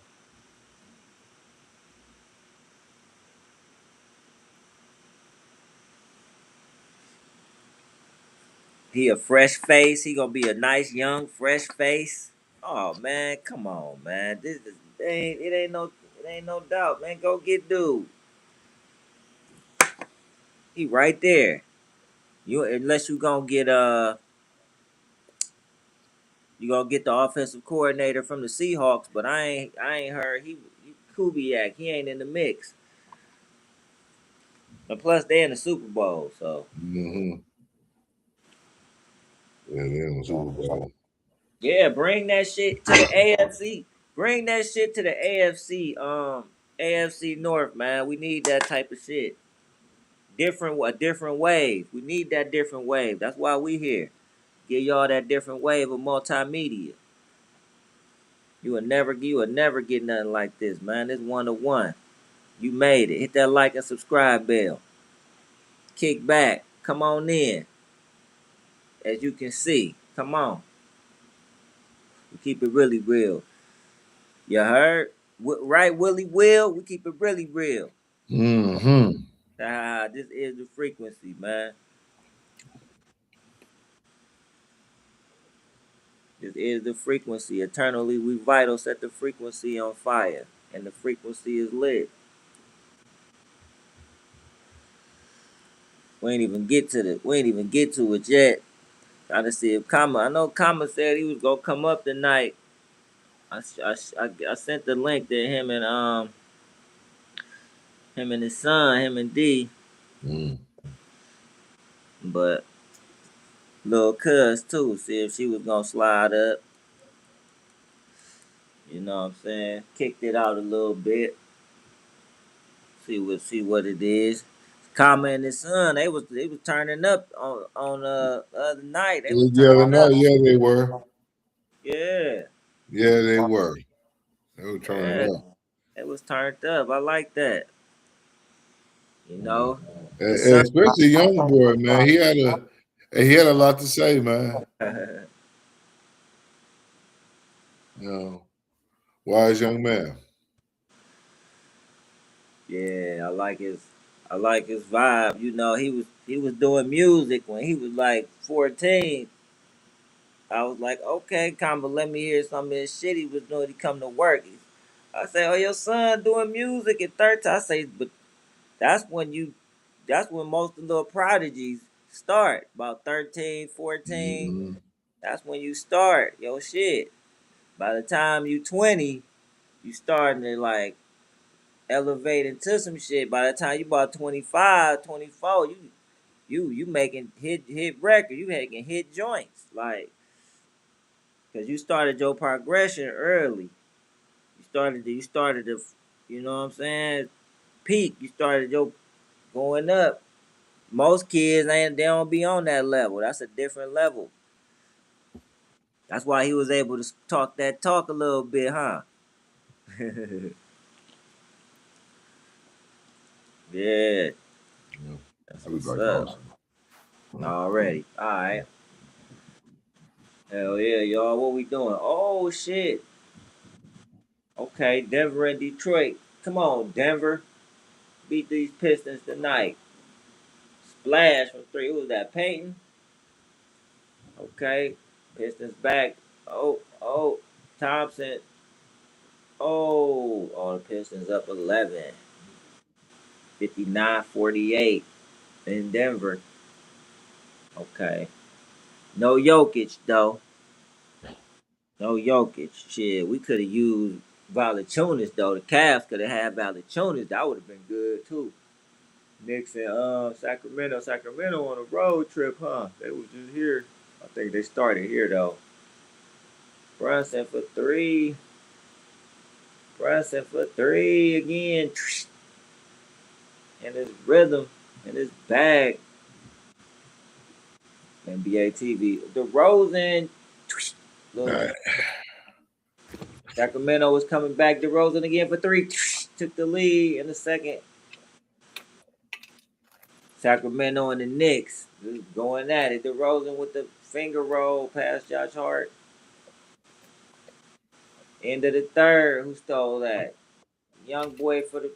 He a fresh face. He gonna be a nice young fresh face. Oh man, come on, man. It ain't no doubt, man. Go get dude. He right there. Unless you gonna get the offensive coordinator from the Seahawks, but I ain't heard he Kubiak. He ain't in the mix. And plus they in the Super Bowl, so Mm-hmm. Yeah, they in the Super Bowl. yeah, bring that shit to the AFC. Bring that shit to the AFC North, man. We need that type of shit. A different wave. We need that different wave. That's why we here. Give y'all that different wave of multimedia. You will never get nothing like this, man. It's 1-1. You made it. Hit that like and subscribe bell. Kick back. Come on in. As you can see. Come on. We keep it really real. You heard? Right, Willie Will? We keep it really real. Mm-hmm. This is the frequency, man. This is the frequency. Eternally, we vital. Set the frequency on fire. And the frequency is lit. We ain't even get to it yet. Trying to see if Kama. I know Kama said he was gonna come up tonight. I sent the link to him and his son, him and D. Mm. But little cuz too. See if she was gonna slide up. You know what I'm saying? Kicked it out a little bit. See what it is. Kama and his son, they was turning up on the other night. They was The other turning up. night, yeah, they were. Yeah. Yeah, they were. They were turning Yeah. up. They was turned up. I like that. You know? The And son especially young boy, man. He had a lot to say, man. You know, wise young man. Yeah, I like his vibe. You know, he was doing music when he was like 14. I was like, okay, Kama, let me hear some of his shit he was doing. He come to work. I say, oh, your son doing music at 13. I say, but that's when that's when most of the little prodigies start. About 13, 14. Mm-hmm. That's when you start your shit. By the time you 20, you starting to like elevate into some shit. By the time you about 25, 24, you making hit record. You making hit joints. Like, cause you started your progression early. You started to, you know what I'm saying, peak. You started your going up. Most kids they don't be on that level. That's a different level. That's why he was able to talk that talk a little bit, huh? Yeah, Yeah. that's what's Everybody up. awesome. Already. All right. Hell yeah, y'all. What we doing? Oh shit. Okay, Denver and Detroit. Come on, Denver. Beat these Pistons tonight. Splash from three. Who was that? Peyton? Okay. Pistons back. Oh. Thompson. Oh, the Pistons up 11. 59-48 in Denver. Okay. No Jokic, though. No Jokic. Shit, we could have used Valanciunas, though. The Cavs could have had Valanciunas. That would have been good, too. Knicks and Sacramento. Sacramento on a road trip, huh? They was just here. I think they started here, though. Brunson for three. Brunson for three again. In his rhythm, in his bag. NBA TV. DeRozan. All Look, right. Sacramento was coming back. DeRozan again for three. Took the lead in the second. Sacramento and the Knicks just going at it. DeRozan with the finger roll past Josh Hart. End of the third. Who stole that? Young boy for the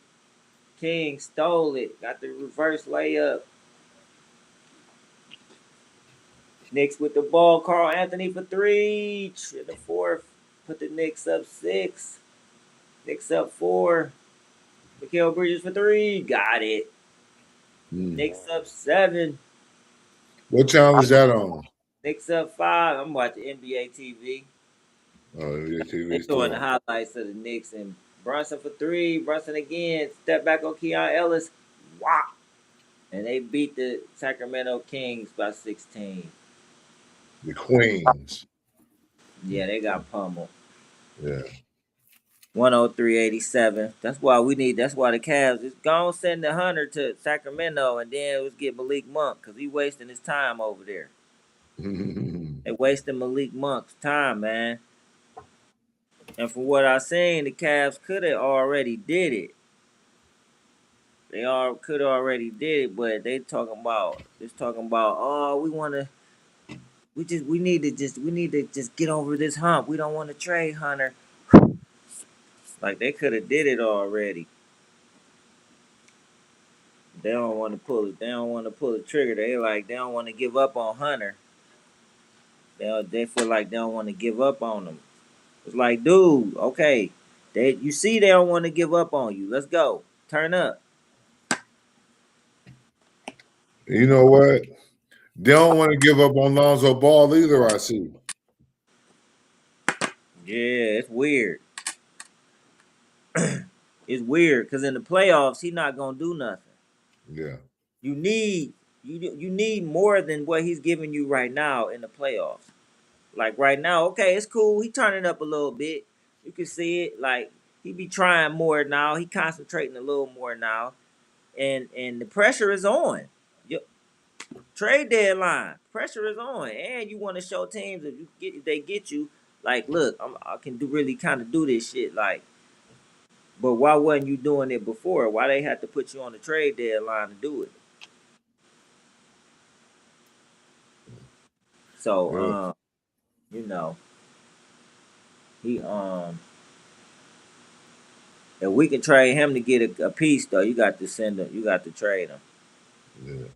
Kings stole it. Got the reverse layup. Knicks with the ball. Carl Anthony for three. In the fourth. Put the Knicks up 6. Knicks up 4. Mikal Bridges for three. Got it. Mm. Knicks up 7. What channel is that on? Knicks up 5. I'm watching NBA TV. Oh, yeah, They TV showing still the on. highlights of the Knicks and Brunson for 3. Brunson again. Step back on Keon Ellis. Wow. And they beat the Sacramento Kings by 16. The Queens. Yeah, they got pummeled. Yeah. 103-87. That's why the Cavs is gonna send the Hunter to Sacramento and then let's get Malik Monk because he wasting his time over there. They wasting Malik Monk's time, man. And from what I seen, the Cavs could have already did it. They all could have already did it, but they talking about oh we need to just get over this hump. We don't want to trade Hunter. Like they could have did it already. They don't want to pull it. They don't want to pull the trigger. They don't want to give up on Hunter. They feel like they don't want to give up on him. It's like, dude, okay, you see they don't want to give up on you. Let's go, turn up. You know what? They don't want to give up on Lonzo Ball either, I see. Yeah, it's weird. It's weird because in the playoffs, he not gonna do nothing. Yeah. You need you need more than what he's giving you right now in the playoffs. Like right now, okay, it's cool. He turning up a little bit. You can see it. Like he be trying more now. He concentrating a little more now, and the pressure is on. Your trade deadline pressure is on, and you want to show teams if they get you. Like, look, I can do really kind of do this shit. Like, but why wasn't you doing it before? Why they had to put you on the trade deadline to do it? So, Yeah. you know, he if we can trade him to get a piece though, you got to send him. You got to trade him. Yeah.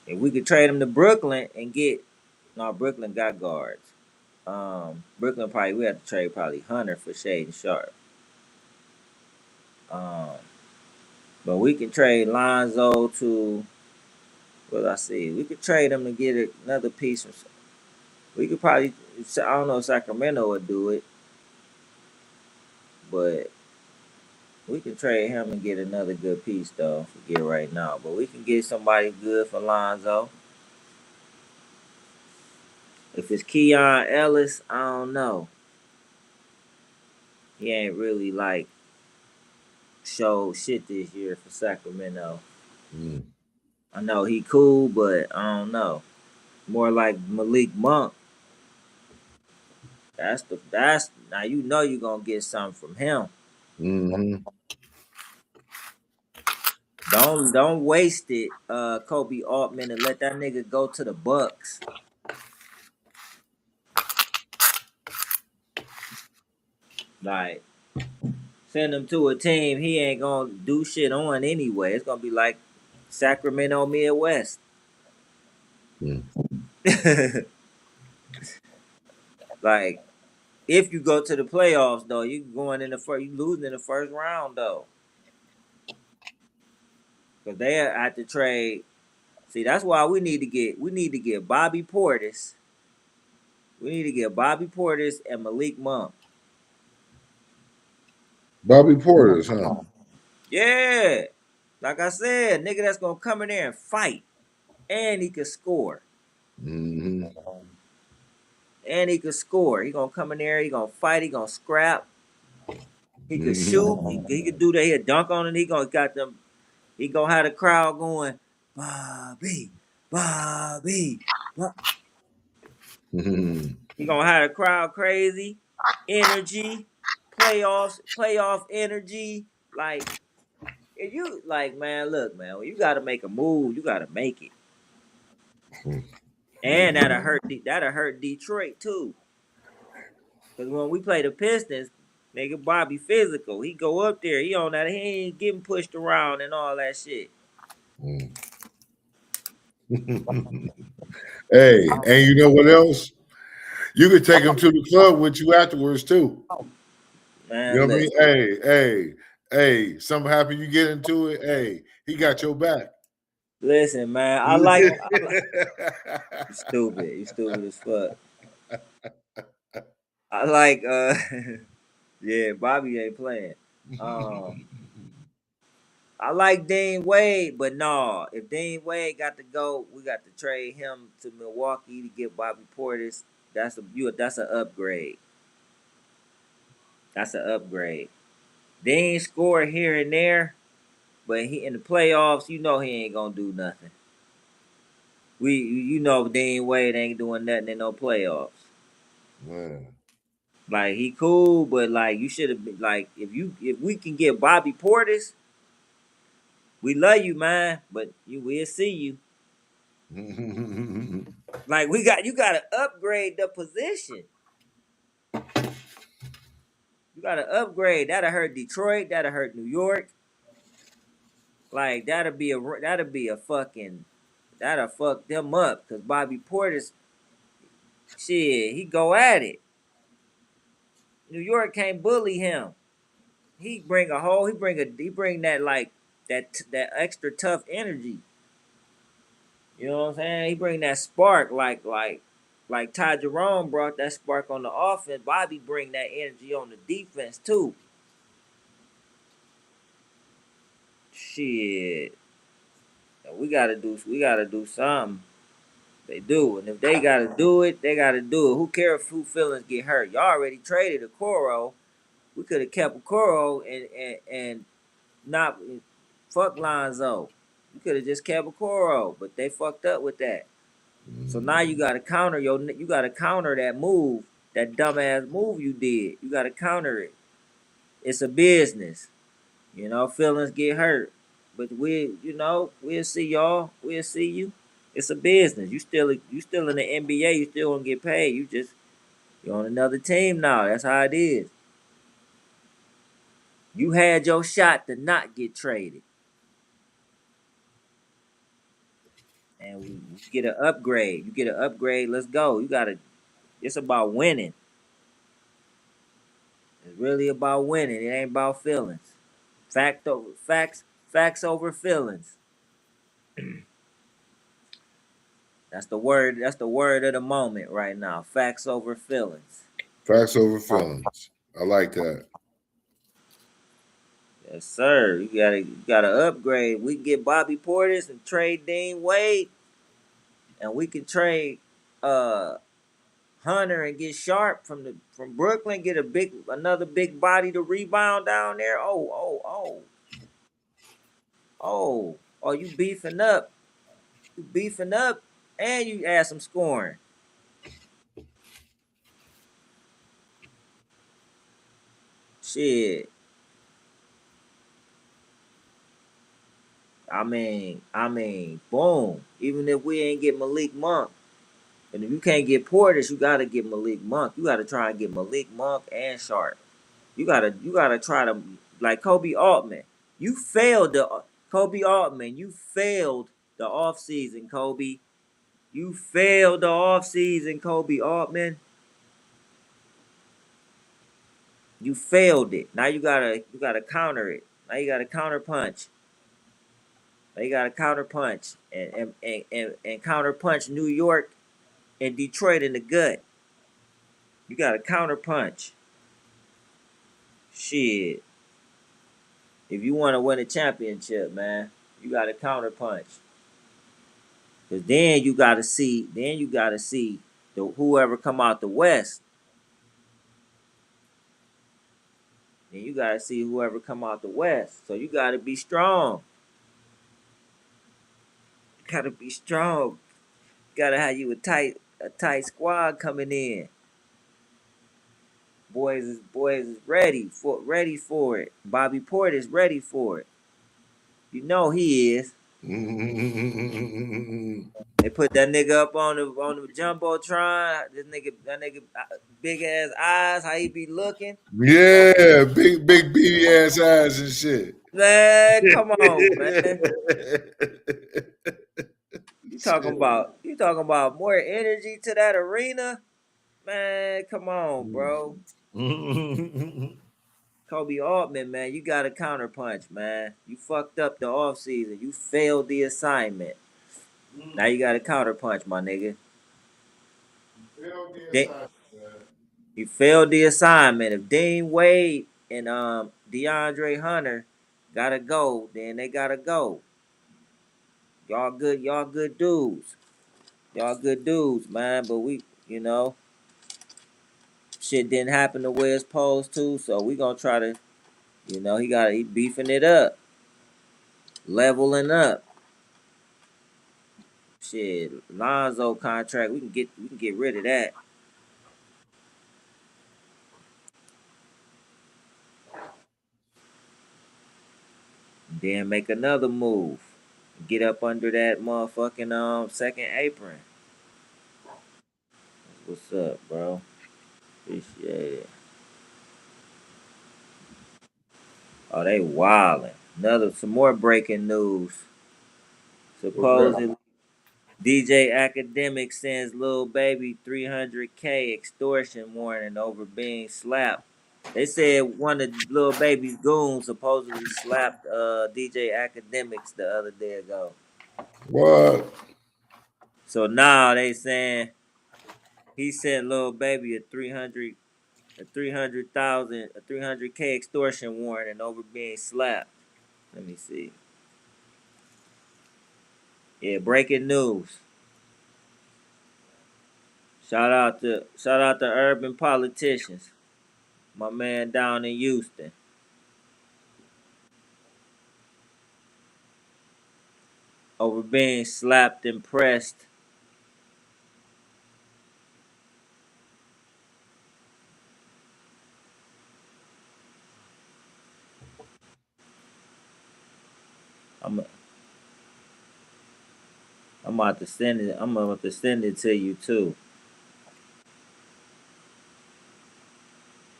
If we could trade him to Brooklyn and get, no, Brooklyn got guards. Brooklyn probably we have to trade probably Hunter for Shaden Sharp. Um, but we can trade Lonzo to what I see. We could trade him to get another piece. We could probably. I don't know if Sacramento would do it, but we can trade him and get another good piece though. Forget right now, but we can get somebody good for Lonzo. If it's Keon Ellis, I don't know. He ain't really like show shit this year for Sacramento. Mm. I know he cool, but I don't know. More like Malik Monk. That's now you know you're gonna get something from him. Mm-hmm. Don't waste it, Kobe Altman, and let that nigga go to the Bucks. Like send him to a team he ain't gonna do shit on anyway. It's gonna be like Sacramento Midwest. Mm. Like if you go to the playoffs though, you going in the first, you losing in the first round though, because they had to trade. See, that's why we need to get Bobby Portis. We need to get Bobby Portis and Malik Monk. Bobby Porter's, huh? Yeah, like I said, nigga that's gonna come in there and fight, and he can score, Mm-hmm. and he can score. He gonna come in there, he gonna fight, he gonna scrap, he could shoot, Mm-hmm. he could do that. He'll dunk on it. He gonna got them. He gonna have the crowd going, Bobby, Bobby. Mm-hmm. He gonna have the crowd crazy, energy, playoff energy. Like if you like, man, look, man, when you gotta make a move, you gotta make it. And that'll hurt Detroit too. Cause when we play the Pistons, nigga Bobby physical. He go up there, he on that, he ain't getting pushed around and all that shit. Hey, and you know what else? You could take him to the club with you afterwards too. You Man, know what I mean? listen, Hey, something happen, you get into it. Hey, he got your back. listen, man. You stupid. You stupid as fuck. I like yeah, Bobby ain't playing. Um I like Dean Wade, but no, if Dean Wade got to go, we got to trade him to Milwaukee to get Bobby Portis. That's an upgrade. That's an upgrade. Dean score here and there, but he in the playoffs, you know he ain't gonna do nothing. You know Dean Wade ain't doing nothing in no playoffs. Man. Like he cool, but like you should have been like if we can get Bobby Portis, we love you, man, but we'll see you. Like you gotta upgrade the position. You gotta upgrade. That'll hurt Detroit. That'll hurt New York. Like that'll be a fucking that'll fuck them up. Cause Bobby Portis, shit, he go at it. New York can't bully him. He bring that like that extra tough energy. You know what I'm saying? He bring that spark like Ty Jerome brought that spark on the offense. Bobby bring that energy on the defense too. Shit. We gotta do something. They do. And if they gotta do it, they gotta do it. Who cares if who feelings get hurt? Y'all already traded Okoro. We could have kept Okoro and not fuck Lonzo. You could have just kept Okoro, but they fucked up with that. So now you gotta counter that move, that dumbass move you did. You gotta counter it. It's a business. You know, feelings get hurt. But we'll see y'all. We'll see you. It's a business. You still in the NBA, you still gonna get paid. You're on another team now. That's how it is. You had your shot to not get traded. And we get an upgrade. You get an upgrade. Let's go. It's about winning. It's really about winning. It ain't about feelings. Facts over feelings. That's the word. That's the word of the moment right now. Facts over feelings. Facts over feelings. I like that. Yes, sir. You gotta upgrade. We can get Bobby Portis and trade Dean Wade, and we can trade uh Hunter and get Sharp from Brooklyn. Get another big body to rebound down there. Oh, you beefing up. You beefing up, and you add some scoring. Shit. Boom. Even if we ain't get Malik Monk, and if you can't get Portis, you gotta get Malik Monk. You gotta try and get Malik Monk and Sharp. You gotta try to like Kobe Altman. You failed the Kobe Altman. You failed the offseason, Kobe. You failed the offseason, Kobe Altman. You failed it. Now you gotta counter it. Now you gotta counter punch. They got to counter punch and counter punch New York and Detroit in the gut. You got to counter punch. Shit. If you want to win a championship, man, you got to counter punch. Cause then you got to see. Whoever come out the West. Then you got to see whoever come out the West. So you got to be strong. You got to be strong. You got to have you a tight squad coming in. Boys is ready for it. Bobby Portis ready for it. You know he is. They put that nigga up on the jumbotron. That nigga, big ass eyes. How he be looking? Yeah, big beady ass eyes and shit. Man, come on, man. You talking Shit. about more energy to that arena? Man, come on, bro. Kobe Altman, man, you got to counterpunch, man. You fucked up the offseason. You failed the assignment. Now you got to counterpunch, my nigga. You failed the assignment. If Dean Wade and DeAndre Hunter gotta go, then they gotta go. Y'all good dudes. Y'all good dudes, man. But shit didn't happen the way it's supposed to. So we gonna try to, he beefing it up, leveling up. Shit, Lonzo contract, we can get rid of that. Then make another move. Get up under that motherfucking second apron. What's up, bro? Appreciate it. Oh, they wildin'. Some more breaking news. Supposedly, DJ Academic sends Lil Baby 300K extortion warning over being slapped. They said one of Lil Baby's goons supposedly slapped DJ Academics the other day ago. What? So now they saying he sent little baby a 300K extortion warning over being slapped. Let me see. Yeah, breaking news. Shout out to urban politicians. My man down in Houston. Over being slapped and pressed. I'm I'm about to send it. I'm about to send it to you too.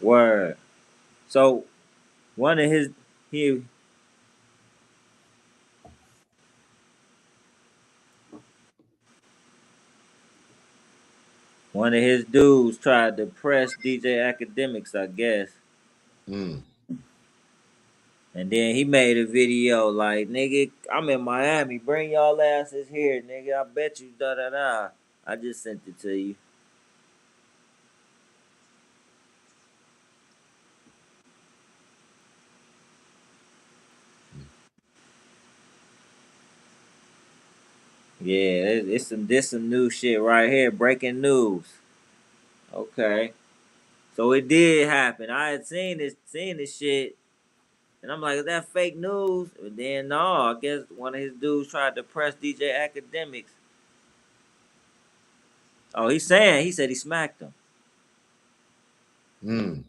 Word. So one of his he one of his dudes tried to press DJ Academics, I guess. Mm. And then he made a video like, nigga, I'm in Miami. Bring y'all asses here, nigga. I bet you da da da. I just sent it to you. Yeah, it's some new shit right here. Breaking news. Okay. So it did happen. I had seen this shit, and I'm like, is that fake news? And then no, I guess one of his dudes tried to press DJ Academics. Oh, he said he smacked him. Mm.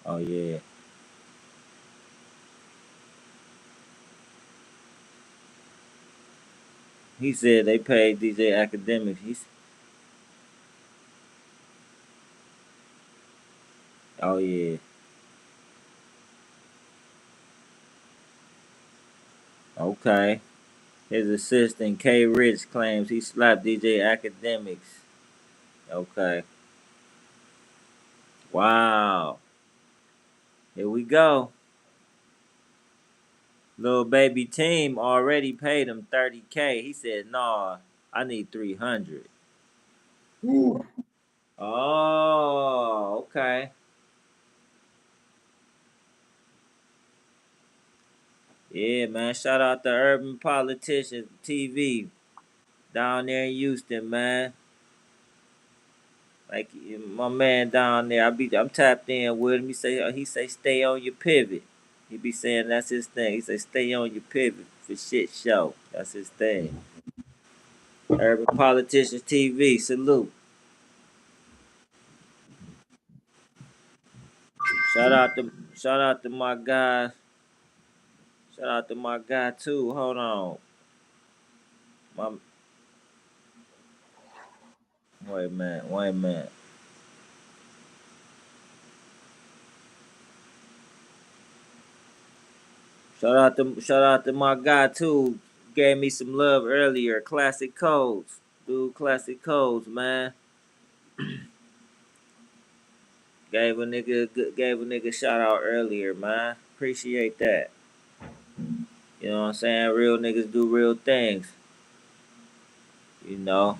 Oh yeah. He said they paid DJ Academics. Oh yeah. Okay. His assistant K Rich claims he slapped DJ Academics. Okay. Wow. Here we go. Little baby team already paid him 30K. He said, "Nah, I need 300." Ooh. Oh, okay. Yeah, man. Shout out to Urban Politicians TV down there in Houston, man. Like my man down there, I'm tapped in with him. He say stay on your pivot. He be saying that's his thing. He say stay on your pivot for shit show. That's his thing. Urban Politicians TV, salute. Shout out to my guy. Shout out to my guy too. Hold on. My wait a minute. Shout out to my guy too. Gave me some love earlier. Classic codes. Dude, classic codes, man. Gave a nigga shout out earlier, man. Appreciate that. You know what I'm saying? Real niggas do real things. You know.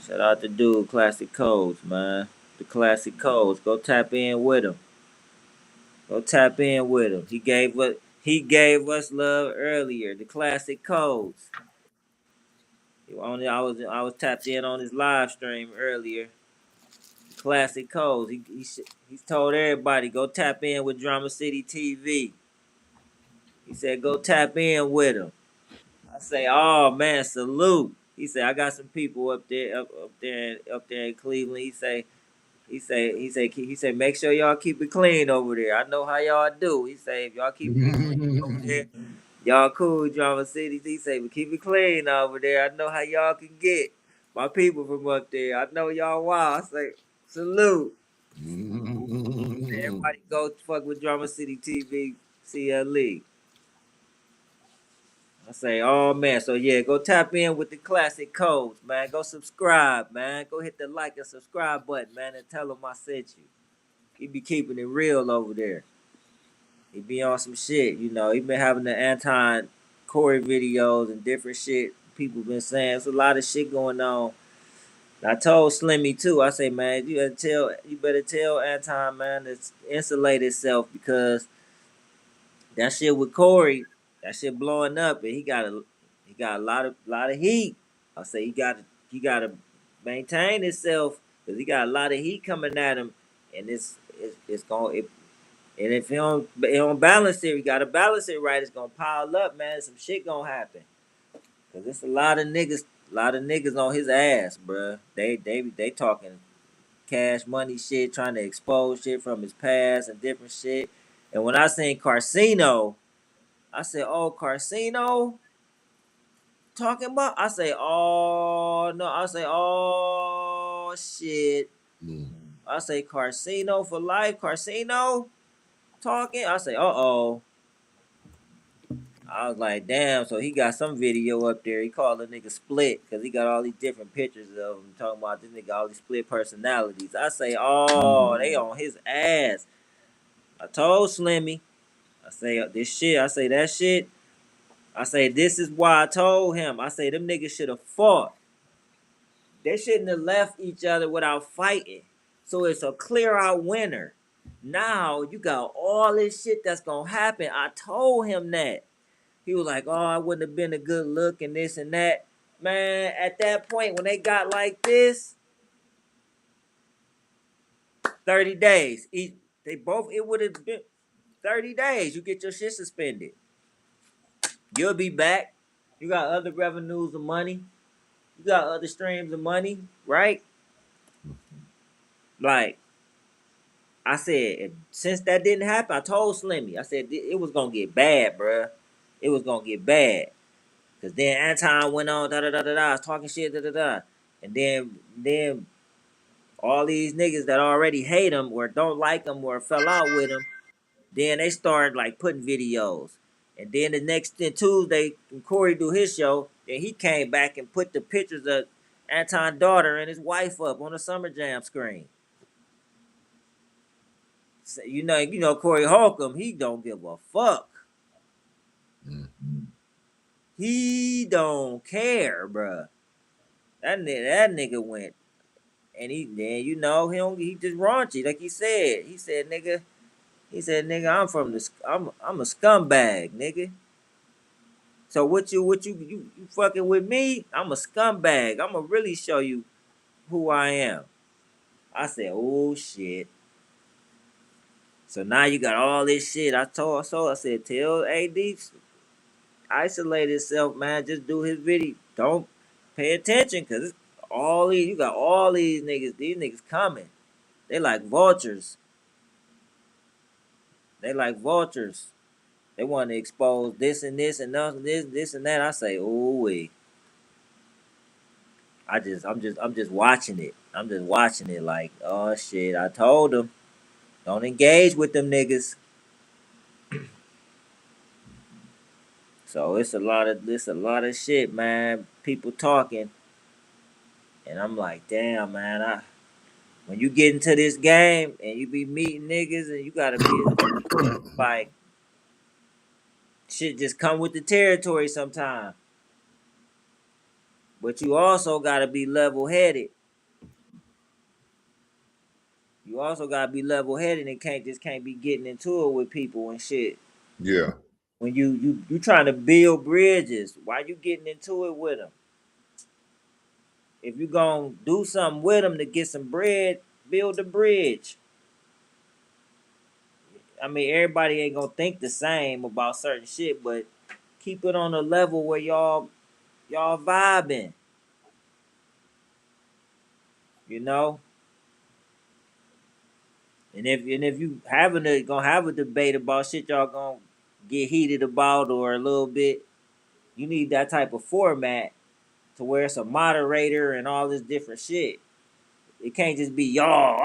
Shout out to dude, classic codes, man. The classic codes. Go tap in with him. Go tap in with him. He gave us love earlier. The classic codes. I was tapped in on his live stream earlier. Classic codes. He's told everybody go tap in with Drama City TV. He said go tap in with him. I say, oh man, salute. He said I got some people up there in Cleveland. He say make sure y'all keep it clean over there. I know how y'all do. He say if y'all keep it clean over there, y'all cool, Drama City. He say, but keep it clean over there. I know how y'all can get. My people from up there. I know y'all wild. I say, salute. Everybody go fuck with Drama City TV CLE. I say, oh man, so yeah, go tap in with the classic codes, man. Go subscribe, man. Go hit the like and subscribe button, man, and tell him I sent you. He be keeping it real over there. He be on some shit, you know. He been having the Anton Corey videos and different shit. People been saying there's a lot of shit going on. I told Slimmy too. I say, man, you better tell Anton, man, to insulate itself because that shit with Corey, that shit blowing up, and he got a lot of heat. I say he got to maintain himself because he got a lot of heat coming at him, and it's going. And if he don't balance it, he got to balance it right. It's gonna pile up, man. Some shit gonna happen. Cause it's a lot of niggas on his ass, bruh. They talking cash money shit, trying to expose shit from his past and different shit. And when I seen Carcino, I said, "Oh, Carcino talking about?" I say, "Oh no," I say, "Oh shit." I say, "Carcino for life, Carcino talking." I say, "Uh-oh." I was like, damn, so he got some video up there. He called the nigga split because he got all these different pictures of him talking about this nigga, all these split personalities. I say, oh, they on his ass. I told Slimmy, I say, this shit, I say, that shit. I say, this is why I told him. I say, them niggas should have fought. They shouldn't have left each other without fighting. So it's a clear out winner. Now you got all this shit that's going to happen. I told him that. He was like, oh, I wouldn't have been a good look and this and that. Man, at that point, when they got like this, 30 days. It would have been 30 days. You get your shit suspended. You'll be back. You got other revenues of money. You got other streams of money, right? Like, I said, since that didn't happen, I told Slimmy, I said, it was going to get bad, bruh. It was going to get bad. Because then Anton went on, da-da-da-da-da, talking shit, da-da-da. And then all these niggas that already hate him or don't like him or fell out with him, then they started like putting videos. And then then Tuesday, when Corey do his show, then he came back and put the pictures of Anton's daughter and his wife up on the Summer Jam screen. So, you know Corey Holcomb, he don't give a fuck. He don't care, bruh. That nigga went. And he just raunchy, like he said. He said, nigga, I'm a scumbag, nigga. So what you fucking with me? I'm a scumbag. I'ma really show you who I am. I said, oh shit. So now you got all this shit. I said, tell AD isolate himself, man. Just do his video. Don't pay attention, cause you got all these niggas. These niggas coming. They like vultures. They like vultures. They want to expose this and this and this and that. I say, ooh wee. I'm just watching it. I'm just watching it like, oh shit. I told them, don't engage with them niggas. So it's a lot of shit, man. People talking, and I'm like, damn, man. When you get into this game and you be meeting niggas and you gotta be like, shit just come with the territory sometimes. But you also gotta be level headed. You also gotta be level headed and can't be getting into it with people and shit. Yeah. When you trying to build bridges, why you getting into it with them? If you gonna do something with them to get some bread, build a bridge. I mean, everybody ain't gonna think the same about certain shit, but keep it on a level where y'all vibing. You know? And if you gonna have a debate about shit y'all gonna get heated about or a little bit, you need that type of format to where it's a moderator and all this different shit. It can't just be y'all.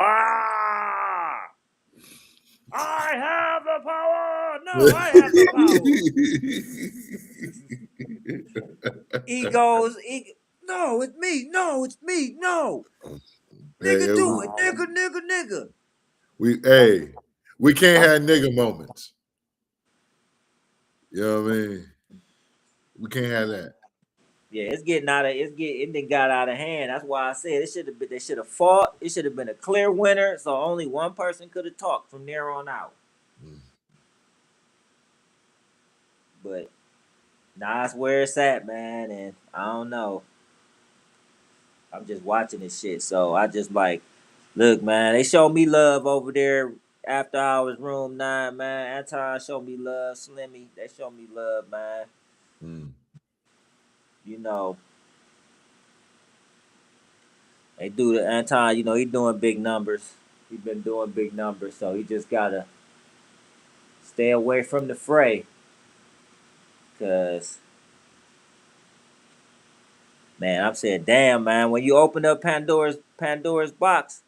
I have the power. No, I have the power. egos. No, it's me. No, it's me. No, nigga, Hey, do it, nigga. we can't have nigga moments. You know what I mean? We can't have that. Yeah, it done got out of hand. That's why I said they should have fought. It should have been a clear winner, so only one person could have talked from there on out. But nah, that's where it's at, man, and I don't know. I'm just watching this shit, so I just like, look, man, they show me love over there after hours, room 9, man. Anton show me love, Slimmy, they show me love, man. You know. They do the Anton, you know, he doing big numbers. He been doing big numbers, so he just gotta stay away from the fray. Cause man, I'm saying, damn, man, when you open up Pandora's box,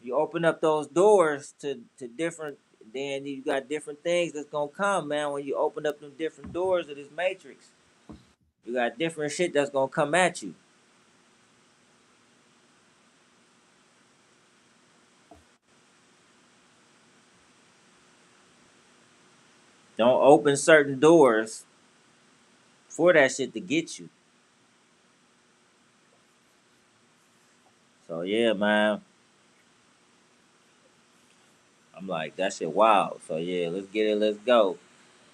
you open up those doors to different, then you got different things that's gonna come, man. When you open up them different doors of this matrix, you got different shit that's gonna come at you. Don't open certain doors for that shit to get you. So yeah, man. I'm like, that shit wild. So yeah, let's get it, let's go.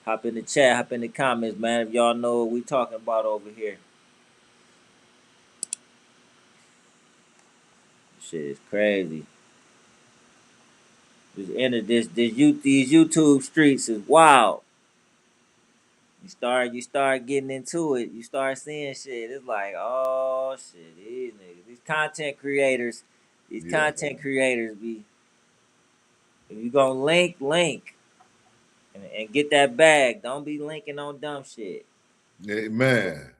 Hop in the chat, hop in the comments, man, if y'all know what we talking about over here. Shit is crazy. These YouTube streets is wild. You start getting into it. You start seeing shit. It's like, oh shit, these niggas, these content creators be. If you gonna link, and get that bag. Don't be linking on dumb shit. Hey, man.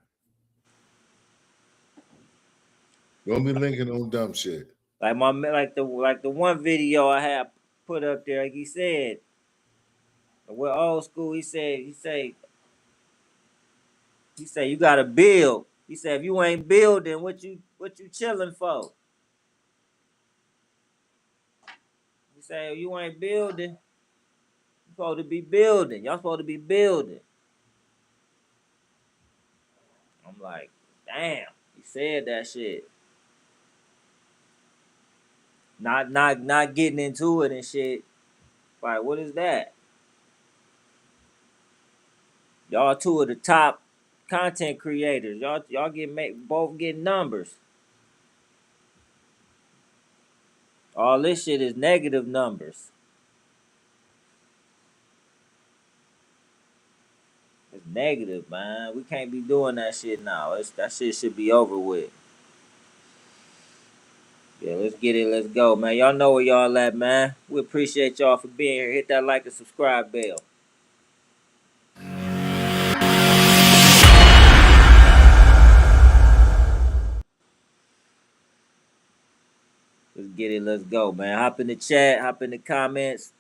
Don't be linking on dumb shit. Like the one video I had put up there, like he said, we're old school. He said you gotta build. He said if you ain't building, what you chilling for? He said if you ain't building, you supposed to be building. Y'all supposed to be building. I'm like, damn, he said that shit. Not getting into it and shit. Like, what is that? Y'all two of the top content creators. Y'all both getting numbers. All this shit is negative numbers. It's negative, man. We can't be doing that shit now. That shit should be over with. Yeah, let's get it. Let's go, man. Y'all know where y'all at, man. We appreciate y'all for being here. Hit that like and subscribe bell. Let's get it. Let's go, man. Hop in the chat. Hop in the comments.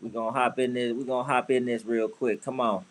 We're gonna hop in this. We're gonna hop in this real quick. Come on.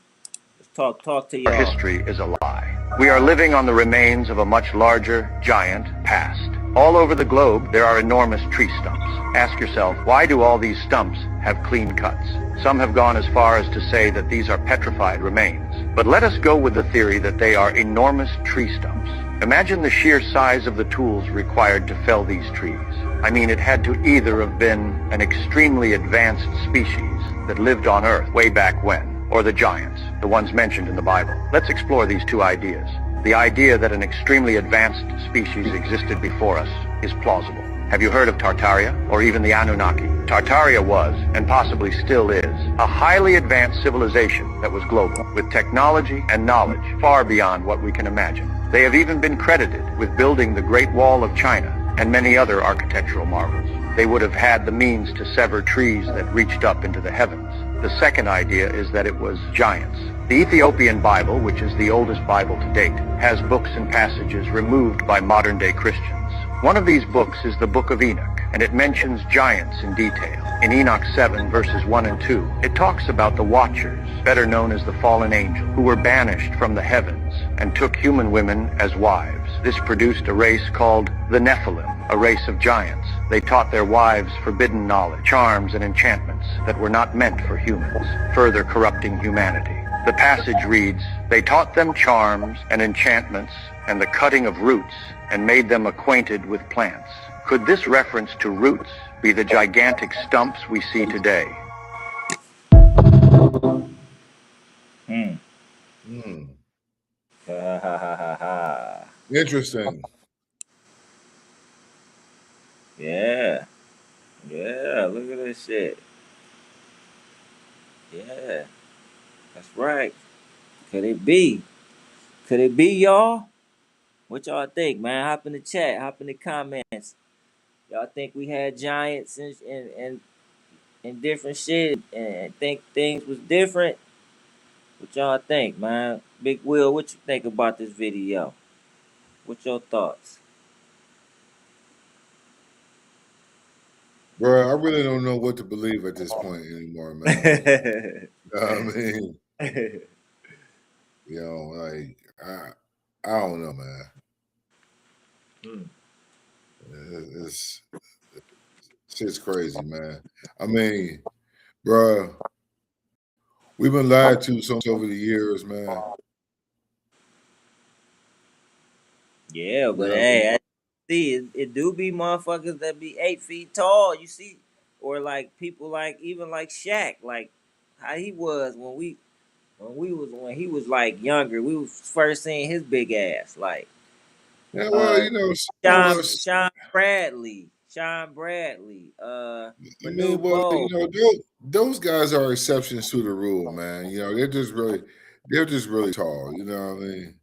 Let's talk to y'all. Our history is a lie. We are living on the remains of a much larger, giant past. All over the globe, there are enormous tree stumps. Ask yourself, why do all these stumps have clean cuts? Some have gone as far as to say that these are petrified remains. But let us go with the theory that they are enormous tree stumps. Imagine the sheer size of the tools required to fell these trees. I mean, it had to either have been an extremely advanced species that lived on Earth way back when, or the giants, the ones mentioned in the Bible. Let's explore these two ideas. The idea that an extremely advanced species existed before us is plausible. Have you heard of Tartaria, or even the Anunnaki? Tartaria was, and possibly still is, a highly advanced civilization that was global, with technology and knowledge far beyond what we can imagine. They have even been credited with building the Great Wall of China and many other architectural marvels. They would have had the means to sever trees that reached up into the heavens. The second idea is that it was giants. The Ethiopian Bible, which is the oldest Bible to date, has books and passages removed by modern-day Christians. One of these books is the Book of Enoch, and it mentions giants in detail. In Enoch 7, verses 1 and 2, it talks about the Watchers, better known as the fallen angels, who were banished from the heavens and took human women as wives. This produced a race called the Nephilim, a race of giants. They taught their wives forbidden knowledge, charms, and enchantments that were not meant for humans, further corrupting humanity. The passage reads, "They taught them charms and enchantments and the cutting of roots and made them acquainted with plants." Could this reference to roots be the gigantic stumps we see today? Hmm. Hmm. Ha ha ha ha ha. Interesting. Yeah. Yeah. Look at this shit. Yeah. That's right. Could it be? Could it be, y'all? What y'all think, man? Hop in the chat. Hop in the comments. Y'all think we had giants and different shit and think things was different? What y'all think, man? Big Will, what you think about this video? What's your thoughts? Bro, I really don't know what to believe at this point anymore, man. You know what I mean? You know, like I don't know, man. It's shit's crazy, man. I mean, bro, we've been lied to so much over the years, man. Yeah, but You know, hey, see, it do be motherfuckers that be 8 feet tall. You see, or like people like even like Shaq, like how he was when he was like younger. We was first seeing his big ass, like yeah, well, uh you know, some of us. Sean Bradley, I mean, Manu well, Bo. you know, those guys are exceptions to the rule, man. You know, they're just really tall. You know what I mean?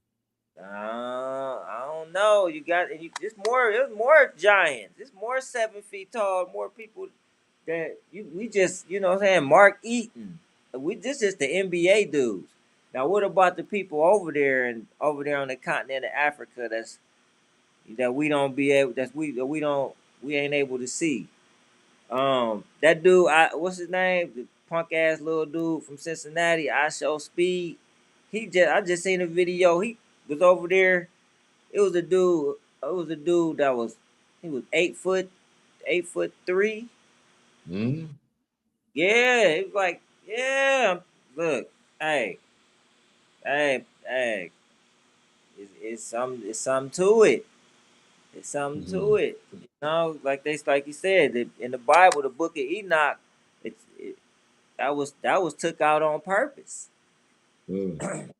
I don't know. There's more giants. There's more 7 feet tall. More people that we just you know what I'm saying. Mark Eaton. This is the NBA dudes. Now what about the people over there on the continent of Africa that we don't be able that we ain't able to see. That dude, what's his name? The punk ass little dude from Cincinnati. I show speed. I just seen a video. He was over there. It was a dude. It was a dude that was. He was 8 foot, 8'3". Mm-hmm. Yeah, it was like yeah. Look, hey, hey. It's something to it. It's something to Mm-hmm. it. You know, like you said in the Bible, the Book of Enoch. It that was took out on purpose. Mm-hmm.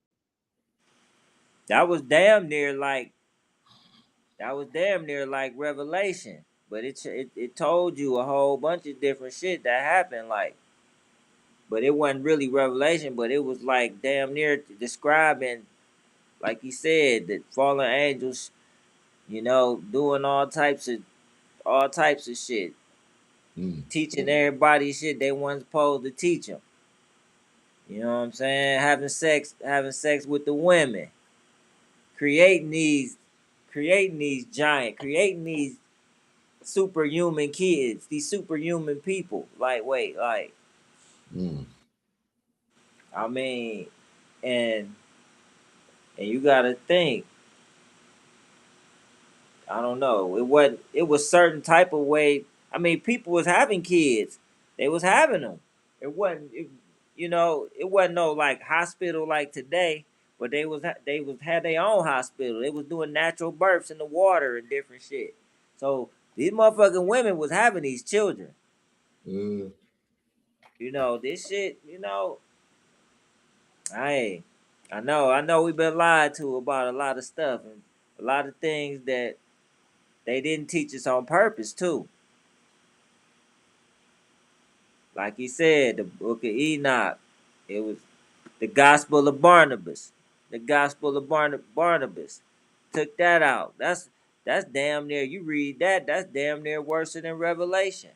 That was damn near like Revelation, but it told you a whole bunch of different shit that happened. Like, but it wasn't really Revelation, but it was like damn near describing, like he said, that fallen angels, you know, doing all types of shit, teaching everybody shit they weren't supposed to teach them. You know what I'm saying? Having sex with the women, creating these, creating these superhuman kids, these superhuman people. Like, wait, like, Mm-hmm. I mean, and and you gotta think. I don't know. It wasn't. It was certain type of way. I mean, people was having kids. They was having them. It wasn't. You know, it wasn't no like hospital like today. But they was had their own hospital. They was doing natural births in the water and different shit. So these motherfucking women was having these children. Mm-hmm. You know this shit. You know, I know we've been lied to about a lot of stuff and a lot of things that they didn't teach us on purpose too. Like he said, the Book of Enoch, it was the Gospel of Barnabas. The Gospel of Barnabas took that out. That's damn near. You read that. That's damn near worse than Revelation.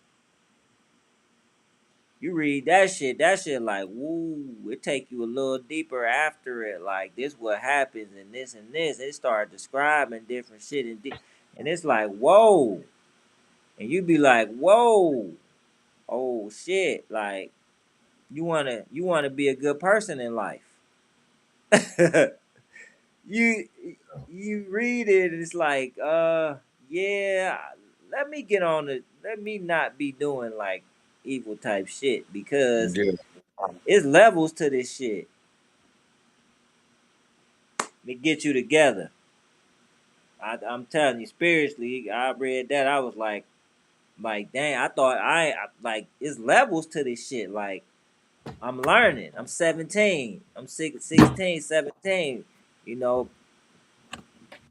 You read that shit. That shit like woo. It take you a little deeper after it. Like this what happens and this and this. It started describing different shit and And it's like, whoa. And you be like, whoa, oh shit. Like you wanna be a good person in life. you you read it, it's like, yeah, let me not be doing like evil type shit because Yeah. it's levels to this shit to get you together. I'm telling you, spiritually, I read that. I was like, dang, I thought like, it's levels to this shit. Like, I'm learning. I'm 17. I'm 16, 17. You know,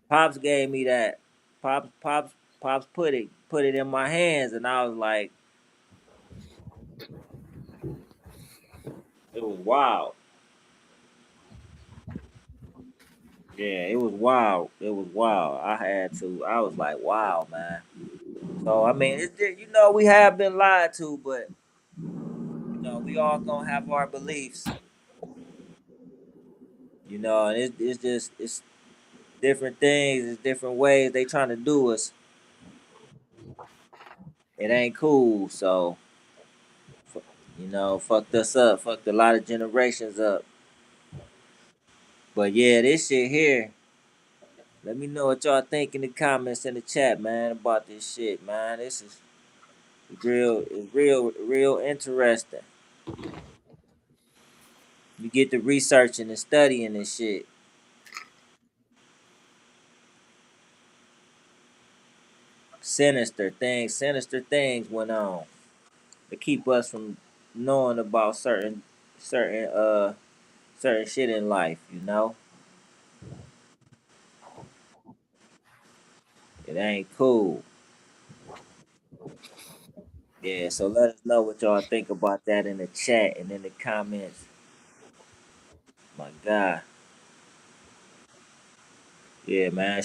Pops gave me that. Pops put it in my hands, and I was like, it was wild. Yeah, it was wild. It was wild. I was like, wow, man. So I mean, we have been lied to, but we all gonna have our beliefs. And it's different things, it's different ways they trying to do us. It ain't cool. So fucked us up, fucked a lot of generations up. But yeah, this shit here. Let me know what y'all think in the comments in the chat, man, about this shit, man. This is real interesting. You get to researching and studying this shit. Sinister things went on to keep us from knowing about certain certain shit in life. It ain't cool. Yeah, so let us know what y'all think about that in the chat and in the comments. My God. Yeah, man.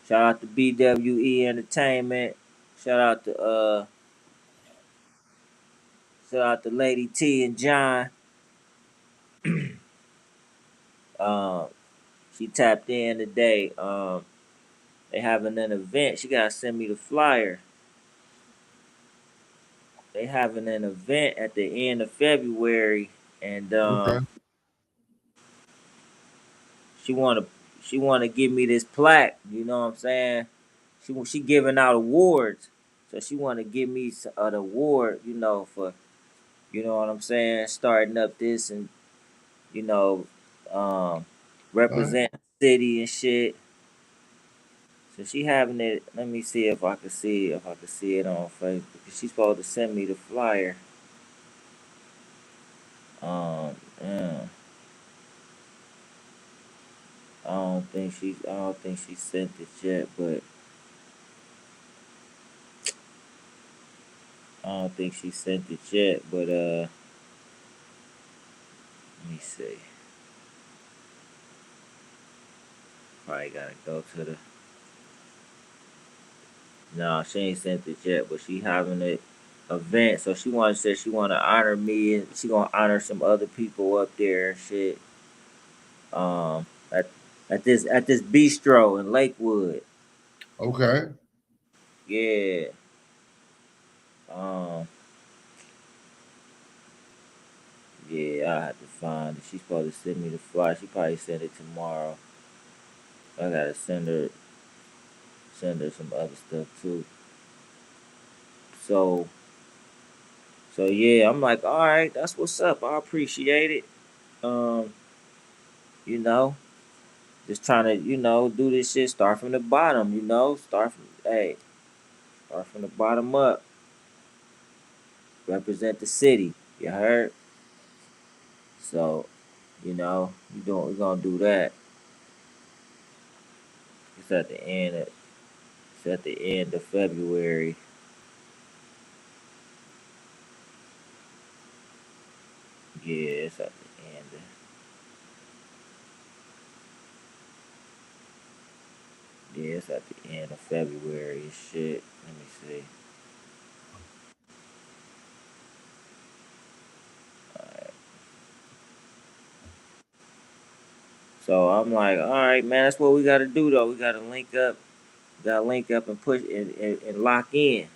Shout out to BWE Entertainment. Shout out to shout out to Lady T and John. Um she tapped in today. They having an event. She gotta send me the flyer. They having an event at the end of February, and Okay. she wanna she wanna give me this plaque. You know what I'm saying? She giving out awards, so she want to give me an award, for what I'm saying, starting up this and you know, um, All right. represent the city and shit. So she having it. Let me see if I can see it on Facebook. She's supposed to send me the flyer. Yeah, I don't think she sent it yet, but I don't think she sent it yet. But let me see. Probably gotta go to the. No, she ain't sent it yet, but she having it event. So she wanna honor me and she gonna honor some other people up there and shit. At this bistro in Lakewood. Okay. Yeah. Um. Yeah, I have to find it. She's supposed to send me the flyer. She probably send it tomorrow. I gotta send her some other stuff too. So yeah, I'm like, all right, that's what's up. I appreciate it. Um, you know. Just trying to, do this shit. Start from the bottom, start from the bottom up. Represent the city. You heard? So, we're gonna do that. It's at the end. It's at the end of February. Yeah, it's at the end. Yeah, it's at the end of February and shit. Let me see. So I'm like, all right, man, that's what we got to do though. We got to link up. Got to link up and push and lock in.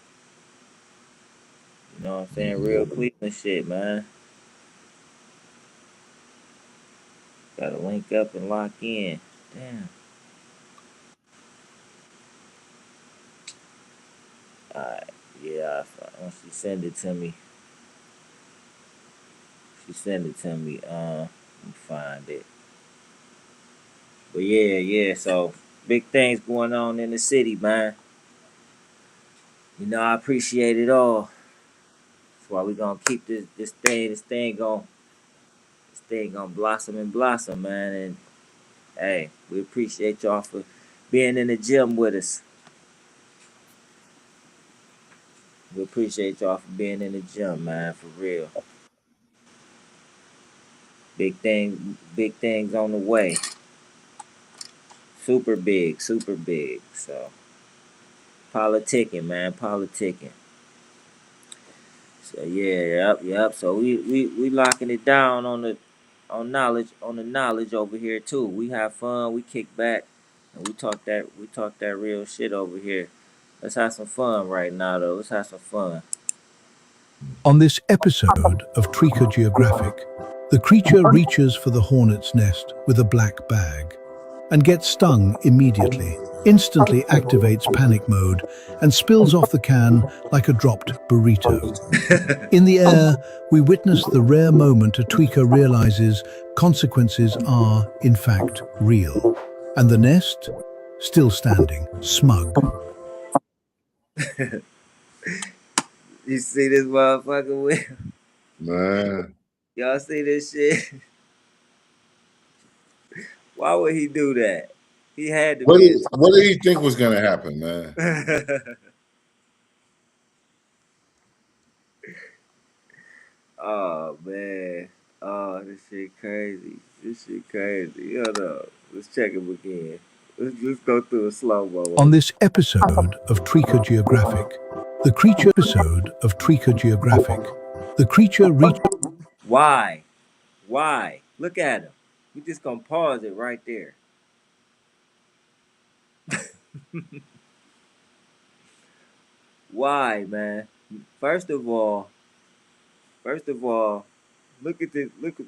You know what I'm saying? Real Cleveland shit, man. Got to link up and lock in. Damn. All right. Yeah. Once she send it to me, let me find it. But yeah. So big things going on in the city, man. You know, I appreciate it all. That's why we gonna keep this thing gonna blossom and blossom, man. And hey, we appreciate y'all for being in the gym with us. We appreciate y'all for being in the gym, man, for real. Big things on the way. Super big, super big. So politicking, man, politicking. So yeah, yep. So we locking it down on the knowledge over here too. We have fun, we kick back, and we talk that real shit over here. Let's have some fun right now though. Let's have some fun. On this episode of Tweaker Geographic, the creature reaches for the hornet's nest with a black bag and gets stung immediately, instantly activates panic mode, and spills off the can like a dropped burrito. In the air, we witness the rare moment a tweaker realizes consequences are, in fact, real. And the nest, still standing, smug. You see this motherfucker with Man. y'all see this shit? Why would he do that? He had to be What did he think was gonna happen, man? Oh man. Oh, this shit crazy. Hold up. Let's check him again. Let's go through a slow-mo. On this episode of Tweaker Geographic, the creature reaches. Why? Why? Look at him. We just gonna pause it right there. Why, man? First of all, look at this. Look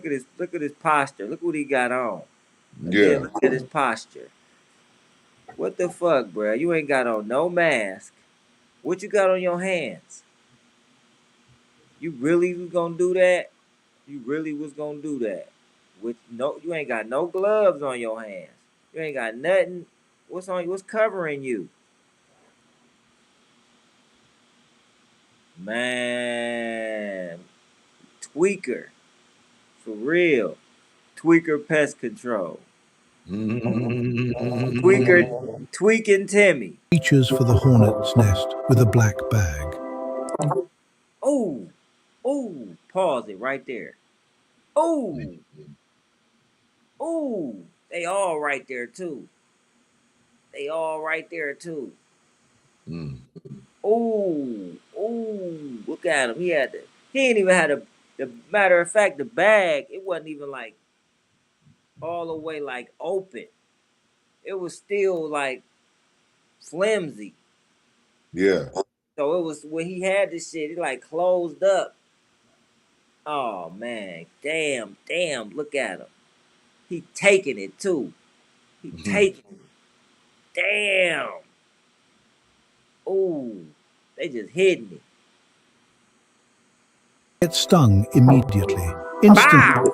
at his posture. Look what he got on. And Yeah. then look at his posture. What the fuck, bro? You ain't got on no mask. What you got on your hands? You really was gonna do that? You really was gonna do that? With no, you ain't got no gloves on your hands. You ain't got nothing. What's on? What's covering you, man? Tweaker, for real. Tweaker pest control. Tweaking Timmy. Reaches for the hornet's nest with a black bag. Oh, pause it right there. Oh, they all right there too. Mm. Look at him. He ain't even had the matter of fact, the bag, it wasn't even like all the way like open. It was still like flimsy. Yeah. So it was when he had this shit, it like closed up. Oh man, damn, look at him. He taking it too. He taking it. Damn. Ooh, they just hitting it. Gets stung immediately. Instantly.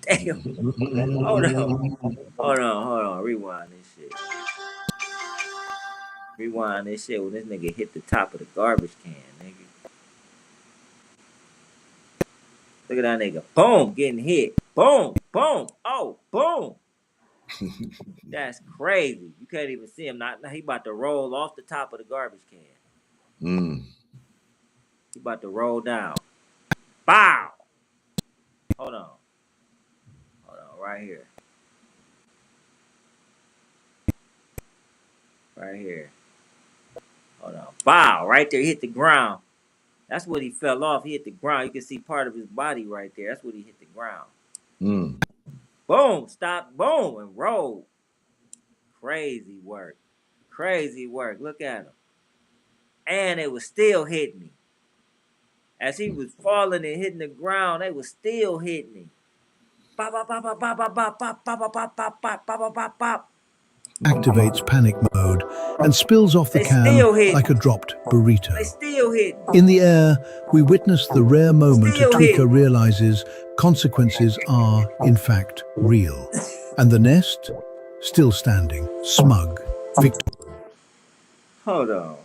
Damn. Hold on. Rewind this shit. When this nigga hit the top of the garbage can, nigga. Look at that nigga. Boom, getting hit. Boom. Oh, boom. That's crazy. You can't even see him. Now he about to roll off the top of the garbage can. He about to roll down. Bow. Hold on. Right here. Hold on. Bow. Right there. He hit the ground. That's what he fell off. He hit the ground. You can see part of his body right there. That's what he hit the ground. Boom, stop, boom, and roll. Crazy work. Crazy work. Look at him. And it was still hitting me. As he was falling and hitting the ground, they was still hitting him. Bop, bop, bop, bop, bop, bop, bop, bop, bop, bop, bop, bop, bop, bop, bop, bop. Activates panic mode and spills off the They can still hitting. like a dropped burrito. They still hitting. In the air, we witness the rare moment a Still tweaker hitting. realizes consequences are, in fact, real. And the nest, still standing, smug, Hold on.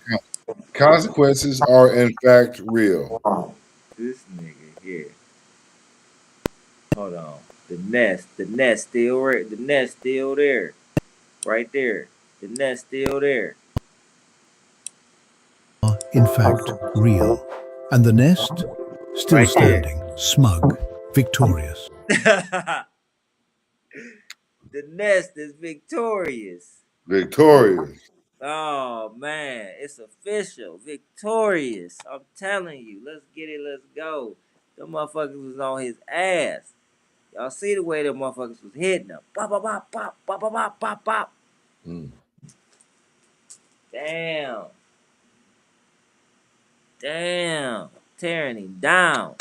Consequences are in fact real. This nigga here. Hold on. The nest still right. The nest still there. Right there. The nest still there. are, in fact, real. And the nest, still Right there. standing, smug, victorious. The nest is victorious. Victorious. Oh man, it's official. Victorious. I'm telling you. Let's get it. Let's go. Them motherfuckers was on his ass. Y'all see the way the motherfuckers was hitting him. Bop, bop, bop, bop, bop, bop, bop, bop, bop. Damn. Damn. Tearing him down.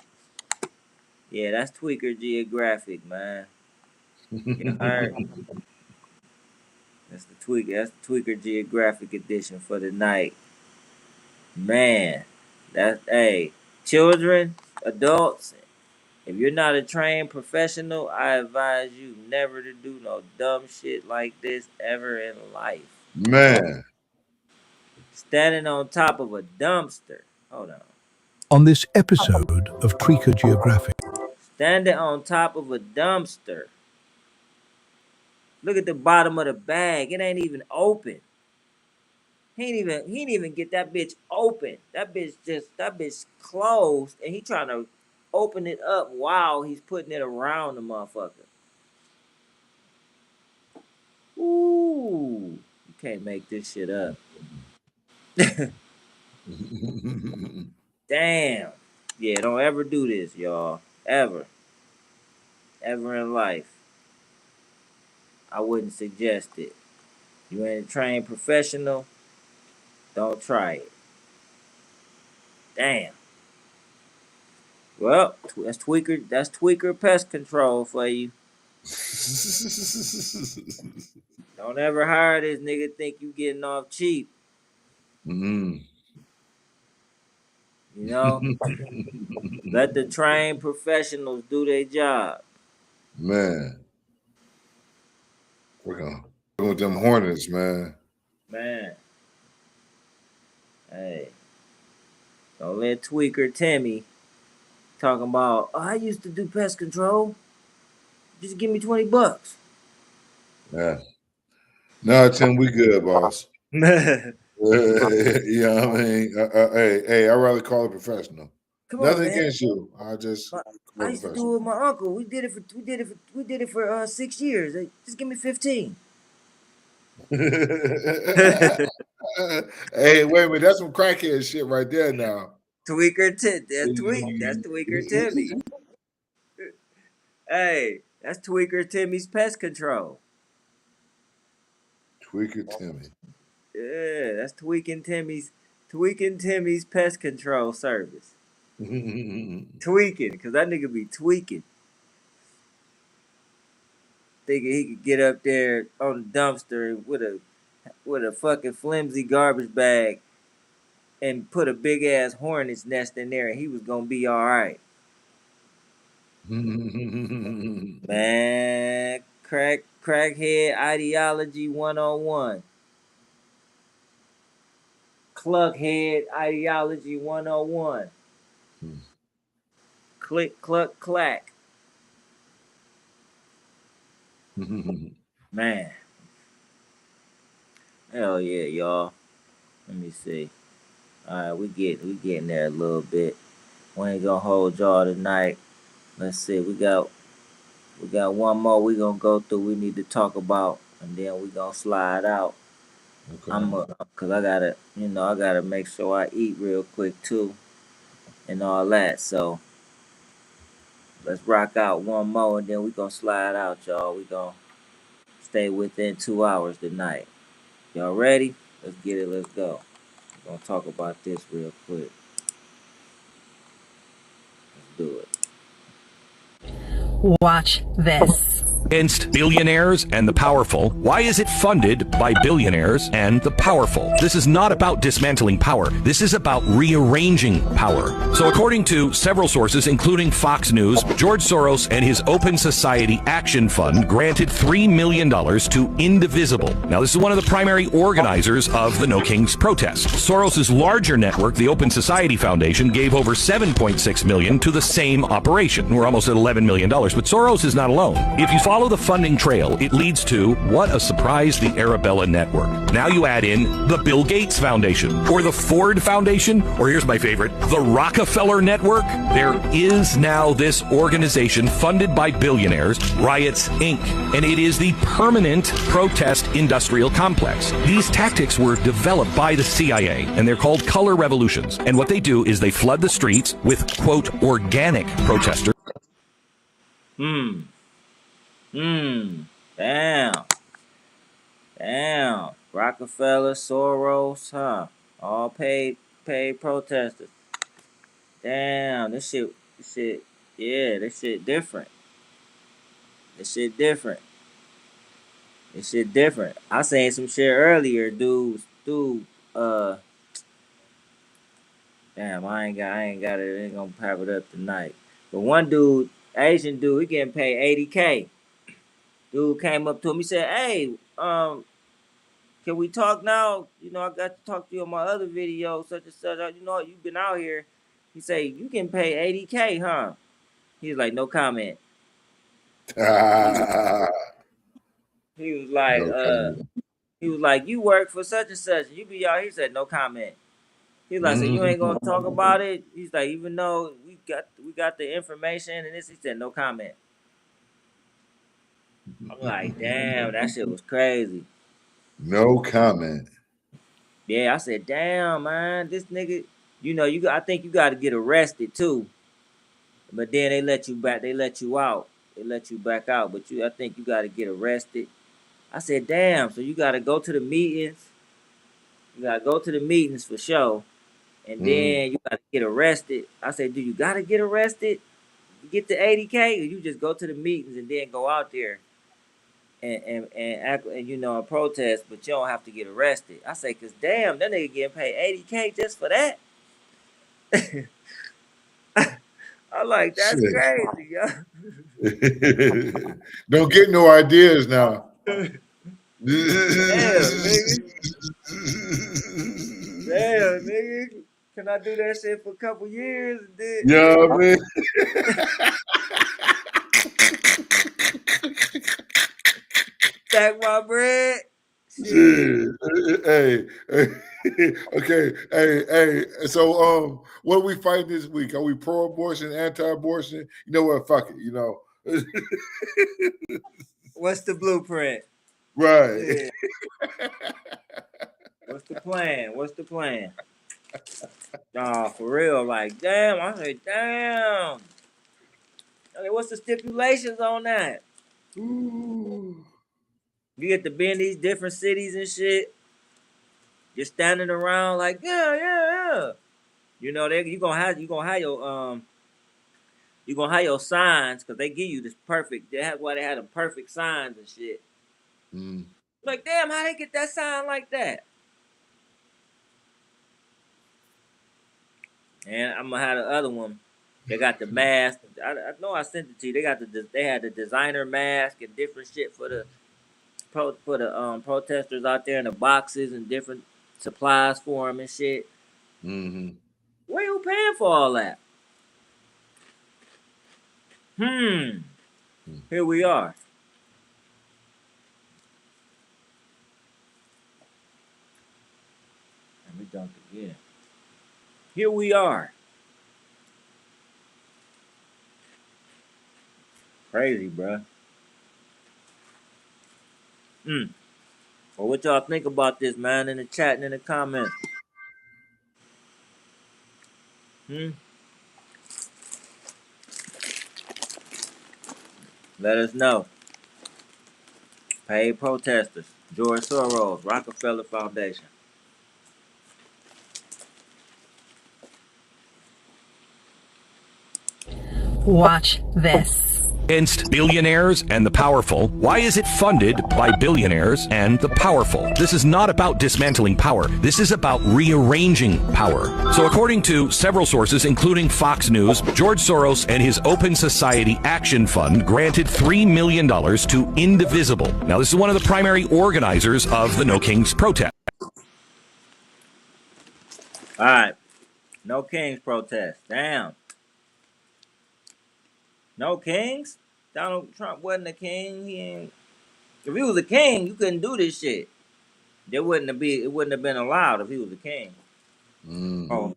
Yeah, that's Tweaker Geographic, man. You heard? That's the Tweaker Geographic edition for the night. Man, hey, children, adults, if you're not a trained professional, I advise you never to do no dumb shit like this ever in life. Man. Standing on top of a dumpster. Hold on. On this episode of Tweaker Geographic, Standing on top of a dumpster. Look at the bottom of the bag. It ain't even open. He ain't even get that bitch open. That bitch closed, and he trying to open it up while he's putting it around the motherfucker. Ooh, you can't make this shit up. Damn. Yeah, don't ever do this, y'all. Ever in life. I wouldn't suggest it. You ain't a trained professional, don't try it. Damn. Well, that's tweaker pest control for you. Don't ever hire this nigga think you getting off cheap. You know? Let the trained professionals do their job. Man. We're going with them Hornets, man. Man. Hey. Don't let Tweaker Timmy talking about, oh, I used to do pest control. Just give me $20. Yeah. No, Tim, we good, boss. You know what I mean? Hey, I'd rather call it professional. Come on, Nothing man. against you. I used to do it with my uncle. We did it for 6 years. Just give me 15. Hey, wait a minute. That's some crackhead shit right there now. That's Tweaker Timmy. Hey, that's Tweaker Timmy's pest control. Tweaker Timmy. Yeah, that's tweaking Timmy's pest control service. Tweaking, because that nigga be tweaking. Thinking he could get up there on the dumpster with a fucking flimsy garbage bag and put a big ass hornet's nest in there and he was gonna be all right. Man, crackhead ideology 101. Cluckhead ideology 101. Click, cluck, clack. Man. Hell yeah, y'all. Let me see. Alright, we getting there a little bit. We ain't gonna hold y'all tonight. Let's see, we got one more we gonna go through we need to talk about, and then we gonna slide out. Okay. Cause I gotta make sure I eat real quick too and all that. So Let's rock out one more and then we gonna slide out, y'all. We gonna stay within 2 hours tonight. Y'all ready? Let's get it. Let's go. We're gonna talk about this real quick. Let's do it. Watch this. Against billionaires and the powerful. Why is it funded by billionaires and the powerful? This is not about dismantling power. This is about rearranging power. So according to several sources, including Fox News, George Soros and his Open Society Action Fund granted $3 million to Indivisible. Now, this is one of the primary organizers of the No Kings protest. Soros's larger network, the Open Society Foundation, gave over $7.6 million to the same operation. We're almost at $11 million. But Soros is not alone. If you follow the funding trail, it leads to, what a surprise, the Arabella Network. Now you add in the Bill Gates Foundation, or the Ford Foundation, or here's my favorite, the Rockefeller Network. There is now this organization funded by billionaires, Riots Inc., and it is the permanent protest industrial complex. These tactics were developed by the CIA, and they're called color revolutions. And what they do is they flood the streets with, quote, organic protesters. Damn. Rockefeller, Soros, huh? All paid protesters. Damn, this shit, yeah, this shit different. This shit different. I seen some shit earlier, dude, damn, I ain't got it, ain't gonna pop it up tonight. But one dude, Asian dude, he getting paid 80K. Dude came up to him, he said, hey, can we talk now? You know, I got to talk to you on my other video, such and such. You know, you've been out here. He say, you can pay 80K, huh? He's like, no comment. He was like, you work for such and such. You be out. He said, no comment. He's like, so you ain't gonna talk about it? He's like, even though we got the information and this, he said, no comment. I'm like, damn, that shit was crazy. No comment. Yeah, I said, damn, man, this nigga, you know, I think you got to get arrested too. But then they let you back. They let you out. They let you back out. But I think you got to get arrested. I said, damn. So you got to go to the meetings. You got to go to the meetings for sure. And then you got to get arrested. I said, do you got to get arrested? You get the 80K, or you just go to the meetings and then go out there and act and you know, and protest, but you don't have to get arrested. I say, cause damn, that nigga getting paid 80K just for that. I'm like, that's Shit. crazy, yo. Don't get no ideas now. Damn, nigga. Damn, nigga. Can I do that shit for a couple years? And then... Yeah, man. Stack my bread. Hey, okay, hey. So, what are we fighting this week? Are we pro-abortion, anti-abortion? You know what? Fuck it. You know. What's the blueprint? Right. Yeah. What's the plan? Nah, for real. Like, damn. I say, damn. Okay, what's the stipulations on that? Ooh. You get to be in these different cities and shit. You're standing around like, yeah. You know, you gonna have your signs, because they give you this perfect. That's why they had them perfect signs and shit. Like, damn, how they get that sign like that? And I'm gonna have the other one. They got the mask. I know I sent it to you. They had the designer mask and different shit for the protesters out there in the boxes and different supplies for them and shit. Where you paying for all that? Here we are. Let me dump it again. Here we are. Crazy, bruh. Well, what y'all think about this, man? In the chat and in the comments. Let us know. Paid protesters. George Soros, Rockefeller Foundation. Watch this. Against billionaires and the powerful. Why is it funded by billionaires and the powerful? This is not about dismantling power. This is about rearranging power. So according to several sources, including Fox News, George Soros and his Open Society Action Fund granted $3 million to Indivisible. Now, this is one of the primary organizers of the No Kings protest. All right. No Kings protest. Damn. No Kings? Donald Trump wasn't a king. He ain't. If he was a king, you couldn't do this shit. It wouldn't have been allowed if he was a king. Oh.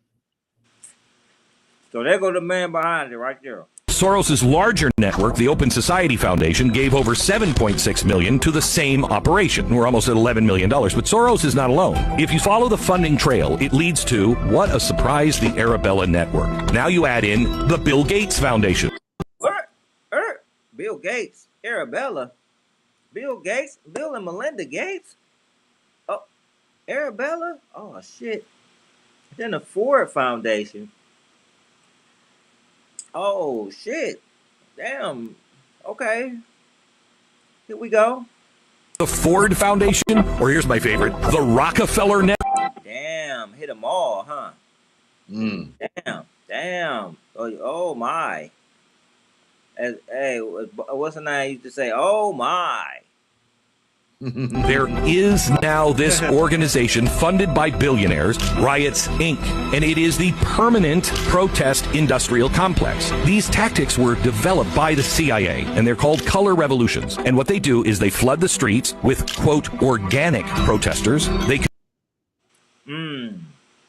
So there go the man behind it right there. Soros's larger network, the Open Society Foundation, gave over $7.6 million to the same operation. We're almost at $11 million, but Soros is not alone. If you follow the funding trail, it leads to, what a surprise, the Arabella Network. Now you add in the Bill Gates Foundation. Bill Gates, Arabella, Bill Gates, Bill and Melinda Gates. Oh, Arabella. Oh shit. Then the Ford Foundation. Oh shit. Damn. Okay. Here we go. The Ford Foundation, or here's my favorite, the Rockefeller Network. Damn. Hit them all, huh? Damn. Oh my. Hey, what's the name I used to say? Oh my. There is now this organization funded by billionaires, Riots Inc., and it is the permanent protest industrial complex. These tactics were developed by the CIA, and they're called color revolutions. And what they do is they flood the streets with, quote, organic protesters. They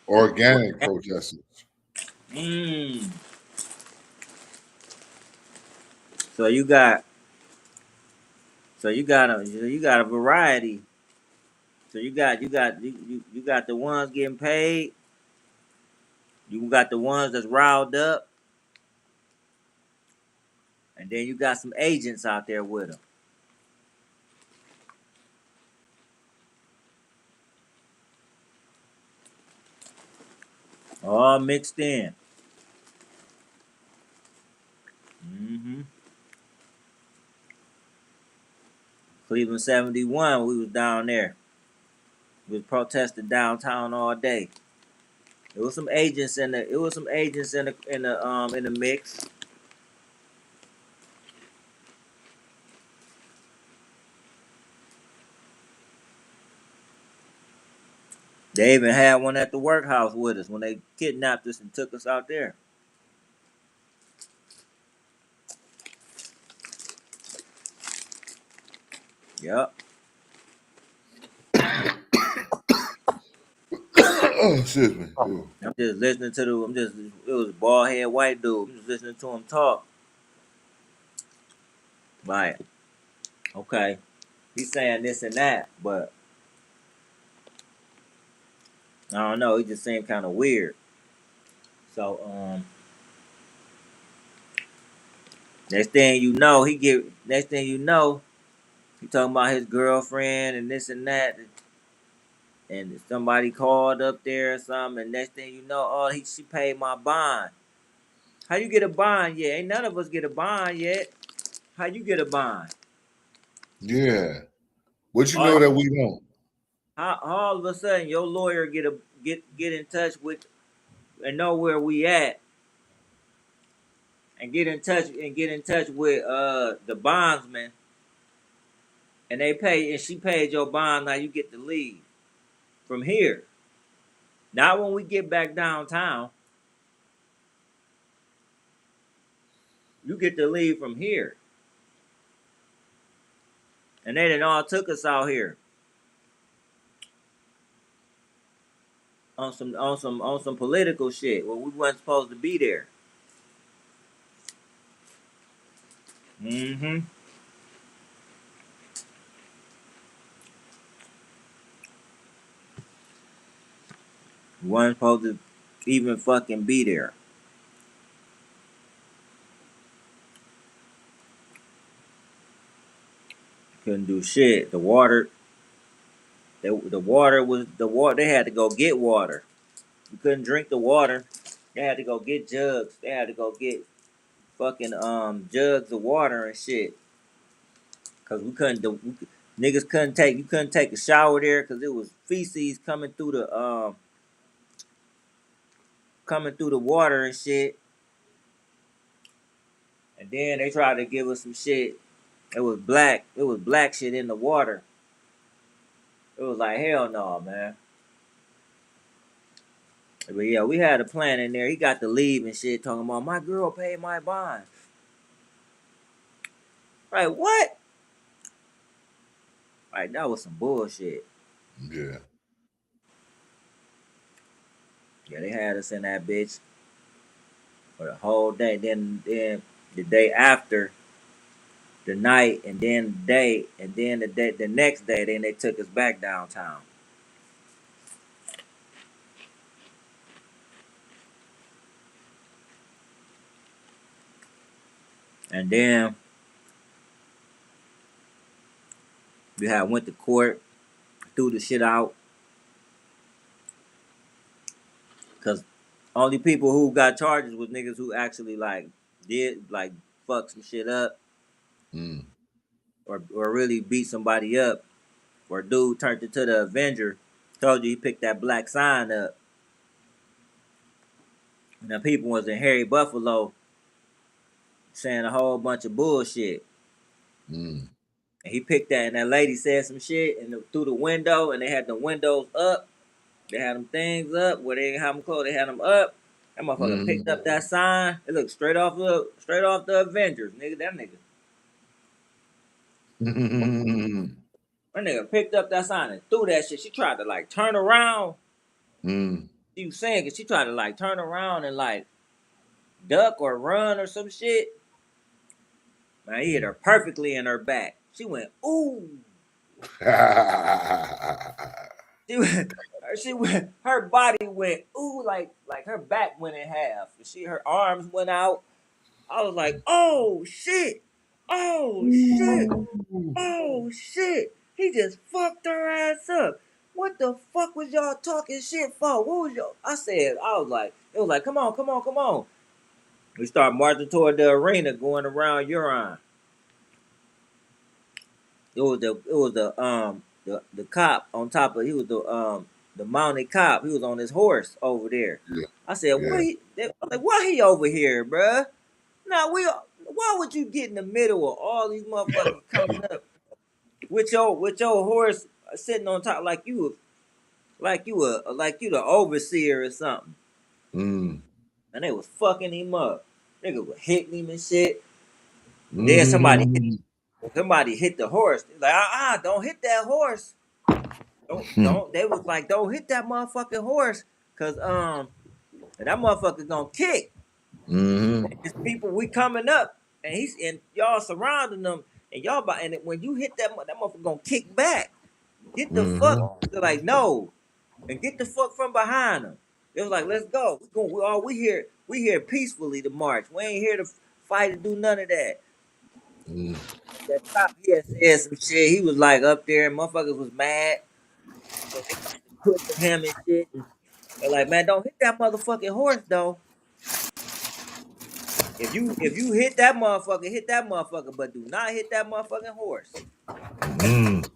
Organic protesters. So you got a variety. So you got the ones getting paid. You got the ones that's riled up, and then you got some agents out there with them. All mixed in. Cleveland 71, we was down there. We was protesting downtown all day. There was some agents in the mix. They even had one at the workhouse with us when they kidnapped us and took us out there. Yep. Oh, excuse me. I'm just listening to it was a bald head white dude. I'm just listening to him talk. Like, okay, he's saying this and that, but I don't know, he just seemed kind of weird. So, next thing you know, he talking about his girlfriend and this and that. And somebody called up there or something, and next thing you know, she paid my bond. How you get a bond yet? Ain't none of us get a bond yet. How you get a bond? Yeah. What you know that we don't? How all of a sudden your lawyer get in touch with and know where we at, and get in touch with the bondsman, and she paid your bond. Now you get to leave from here. Not when we get back downtown. You get to leave from here. And they done all took us out here on some political shit. Well, we wasn't supposed to be there. We wasn't supposed to even fucking be there. couldn't do shit. The water was the water. They had to go get water. You couldn't drink the water. They had to go get jugs. They had to go get fucking jugs of water and shit. Cause we couldn't do. Niggas couldn't take. You couldn't take a shower there because it was feces coming through the water and shit. And then they tried to give us some shit. It was black. It was black shit in the water. It was like hell no, man. But yeah, we had a plan in there. He got to leave and shit, talking about my girl paid my bond. Right? What? Right? That was some bullshit. Yeah. Yeah, they had us in that bitch for the whole day. Then the day after, the night, and then the day, and then the next day, then they took us back downtown. And then we had went to court, threw the shit out, cause only people who got charges was niggas who actually like did like fuck some shit up Mm. or really beat somebody up. Or dude turned into the Avenger, told you he picked that black sign up. And the people was in Harry Buffalo saying a whole bunch of bullshit. Mm. And he picked that, and that lady said some shit through the window, and they had the windows up. They had them things up where they didn't have them closed. They had them up. That motherfucker Mm. picked up that sign. It looked straight off the Avengers, nigga. That nigga picked up that sign and threw that shit. She tried to like turn around. Mm. She was saying, cause she tried to like turn around and like duck or run or some shit. Man, he hit her perfectly in her back. She went, ooh. Her body went, ooh, like her back went in half. Her arms went out. I was like, oh shit. Oh shit. Oh shit. He just fucked her ass up. What the fuck was y'all talking shit for? What was y'all? It was like, come on, come on, come on. We start marching toward the arena, going around Huron. The cop on top of, he was the mounted cop. He was on his horse over there. Yeah. I said, Yeah. I'm like, why he over here, bruh? Now why would you get in the middle of all these motherfuckers coming up with your horse sitting on top like you the overseer or something? Mm. And they was fucking him up. Nigga was hitting him and shit. Then Mm. somebody hit the horse. Like, don't hit that horse. Don't. They was like, don't hit that motherfucking horse, cause and that motherfucker gonna kick. Mm. It's people we coming up, and y'all surrounding them, and when you hit that motherfucker gonna kick back. Get the fuck. Mm. They're like, no, and get the fuck from behind them. It was like, let's go. We here peacefully to march. We ain't here to fight or do none of that. Mm. That cop, he had said some shit. He was like up there, and motherfuckers was mad. So they started pushing him and shit. And they're like, man, don't hit that motherfucking horse though. If you hit that motherfucker, but do not hit that motherfucking horse. Mm.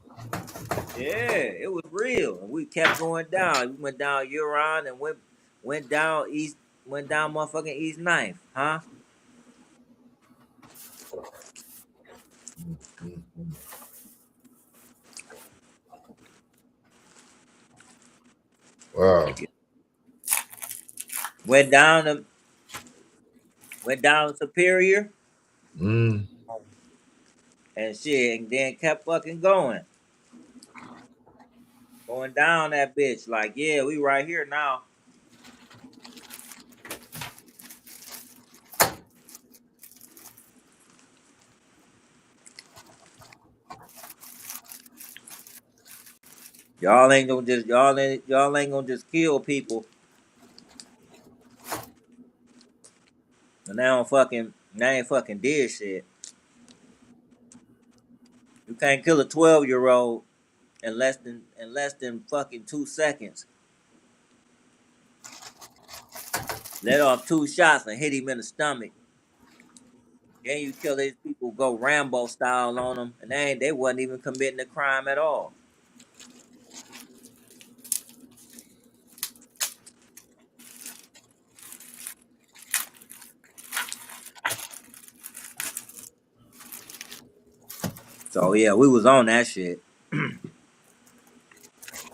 Yeah, it was real. And we kept going down. We went down Huron and went down motherfucking East Ninth, huh? Mm. Wow. Went down to Superior Mm. and shit, and then kept fucking going. Going down that bitch. Like, yeah, we right here now. Y'all ain't gonna just kill people and they ain't fucking did shit. You can't kill a 12-year-old in less than fucking 2 seconds. Let off 2 shots and hit him in the stomach. Then you kill these people, go Rambo style on them, and they wasn't even committing a crime at all. So yeah, we was on that shit.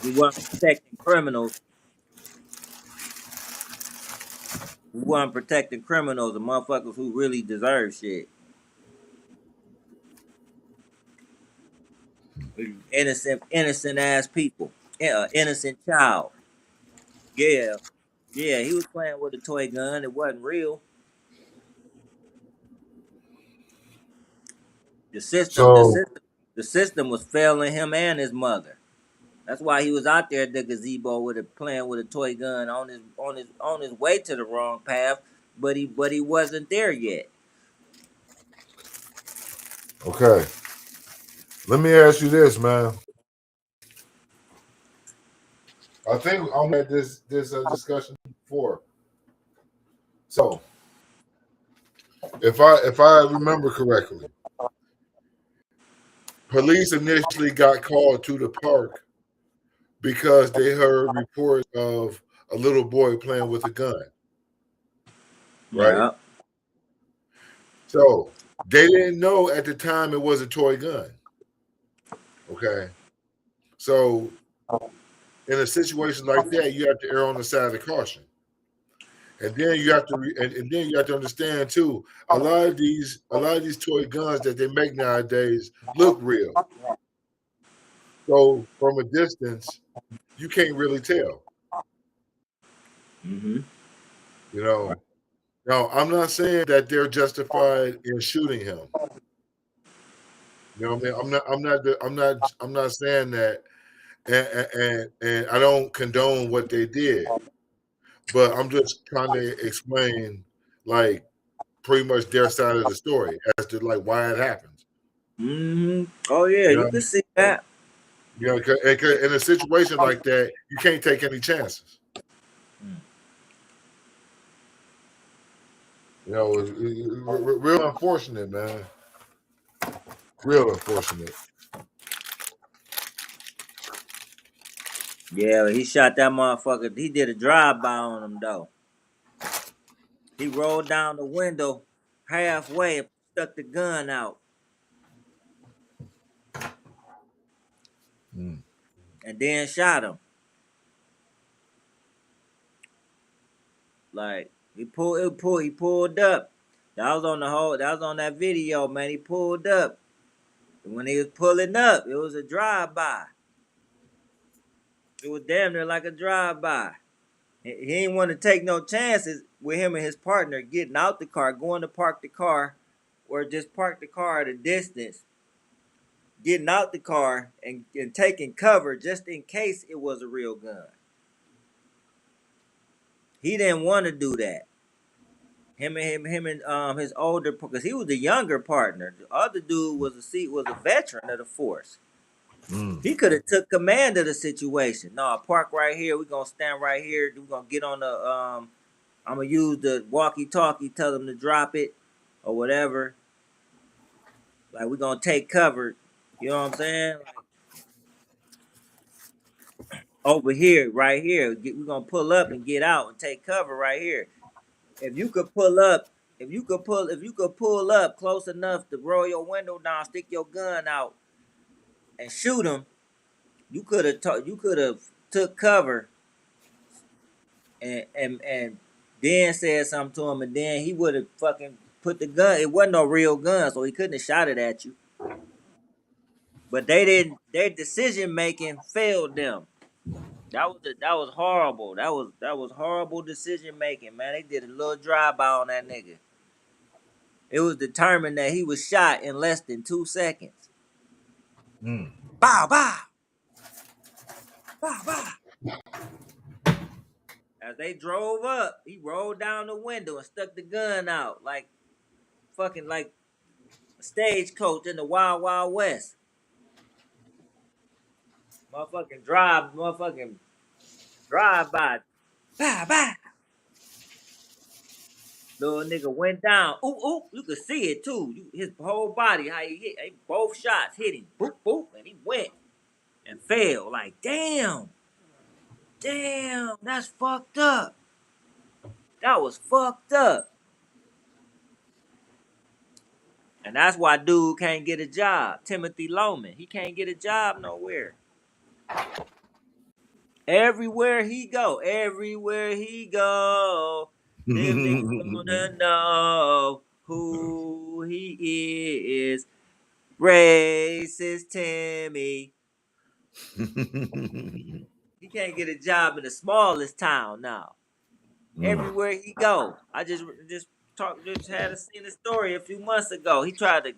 We weren't protecting criminals. We weren't protecting criminals, the motherfuckers who really deserve shit. Innocent ass people. Yeah, innocent child. Yeah, yeah. He was playing with a toy gun. It wasn't real. The system, the So system, the system was failing him and his mother. That's why he was out there at the gazebo with it, playing with a toy gun on his way to the wrong path, but he wasn't there yet. okay, let me ask you this, man. I think I'm at this discussion before. So if I remember correctly, police initially got called to the park because they heard reports of a little boy playing with a gun, right? Yeah. So they didn't know at the time it was a toy gun. Okay. So in a situation like that, you have to err on the side of caution. And then you have to and then you have to understand too, a lot of these toy guns that they make nowadays look real. So from a distance, you can't really tell. Mm-hmm. You know. Now, I'm not saying that they're justified in shooting him. You know what I mean? I'm not saying that, and I don't condone what they did, but I'm just trying to explain, like, pretty much their side of the story as to like why it happens. Mm-hmm. Oh yeah, You you know, can see that. you know, 'cause in a situation like that, you can't take any chances. You know, it's real unfortunate, man. Real unfortunate. Yeah, he shot that motherfucker. He did a drive-by on him though. He rolled down the window halfway and stuck the gun out, Mm. and then shot him. Like he pulled up. That was on the whole. That was on that video, man. He pulled up. And when he was pulling up, it was a drive-by. It was damn near like a drive-by. He didn't want to take no chances with him and his partner getting out the car, going to park the car, or just park the car at a distance, getting out the car and taking cover just in case it was a real gun. He didn't want to do that. Him and his older, because he was the younger partner. The other dude was a veteran of the force. Mm. He could have took command of the situation. No, park right here. We're gonna stand right here. We're gonna get on the I'm gonna use the walkie-talkie, tell them to drop it or whatever. Like we're gonna take cover. You know what I'm saying? Like over here, right here. We're gonna pull up and get out and take cover right here. If you could pull up, if you could pull up close enough to roll your window down, stick your gun out, and shoot him, you could have took cover and then said something to him, and then he would have fucking put the gun. It wasn't no real gun, so he couldn't have shot it at you. But they didn't. Their decision making failed them. That was horrible. That was horrible decision making, man. They did a little drive by on that nigga. It was determined that he was shot in less than 2 seconds. Mm. Bow, bow, bow, bow. As they drove up, he rolled down the window and stuck the gun out like fucking like a stagecoach in the Wild Wild West. Motherfucking drive by. Bah, bah. Little nigga went down. Ooh, ooh, you could see it too. His whole body, how he hit, both shots hit him. Boop, boop, and he went and fell. Like, damn, that's fucked up. That was fucked up. And that's why dude can't get a job. Timothy Loman, he can't get a job nowhere. Everywhere he go, them niggas wanna know who he is. Racist Timmy. He can't get a job in the smallest town now. Everywhere he go, I just had seen a story a few months ago. He tried to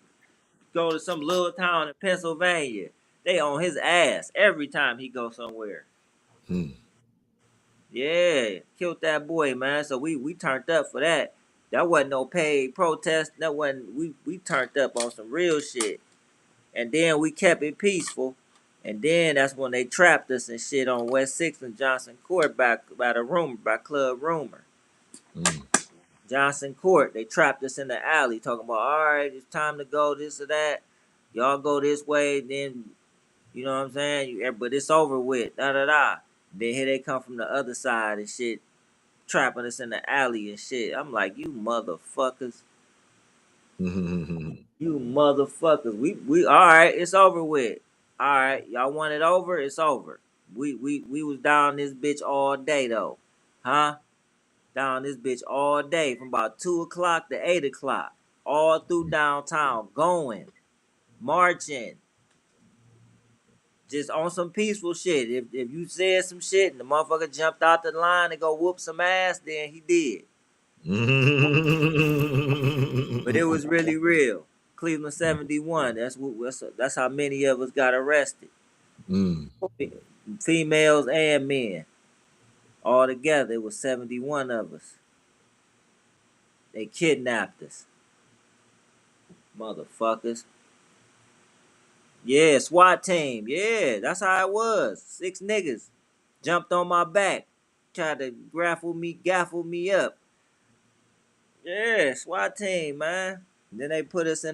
go to some little town in Pennsylvania. They on his ass every time he goes somewhere. Yeah, killed that boy, man. So we turned up for that. That wasn't no paid protest. That wasn't we turned up on some real shit. And then we kept it peaceful. And then that's when they trapped us and shit on West 6th and Johnson Court by Club Rumor. Johnson Court, they trapped us in the alley talking about, all right, it's time to go, this or that. Y'all go this way, then, you know what I'm saying? But it's over with, da-da-da. Then here they come from the other side and shit, trapping us in the alley and shit. I'm like, you motherfuckers. You motherfuckers. We all right, it's over with. All right, y'all want it over? It's over. We was down this bitch all day though. Huh? Down this bitch all day from about 2 o'clock to 8 o'clock. All through downtown, going, marching. Just on some peaceful shit. If you said some shit and the motherfucker jumped out the line and go whoop some ass, then he did. But it was really real. Cleveland 71. That's how many of us got arrested. Females and men. All together, it was 71 of us. They kidnapped us. Motherfuckers. Yeah, SWAT team. Yeah, that's how it was. 6 niggas jumped on my back. Tried to gaffle me up. Yeah, SWAT team, man. And then they put us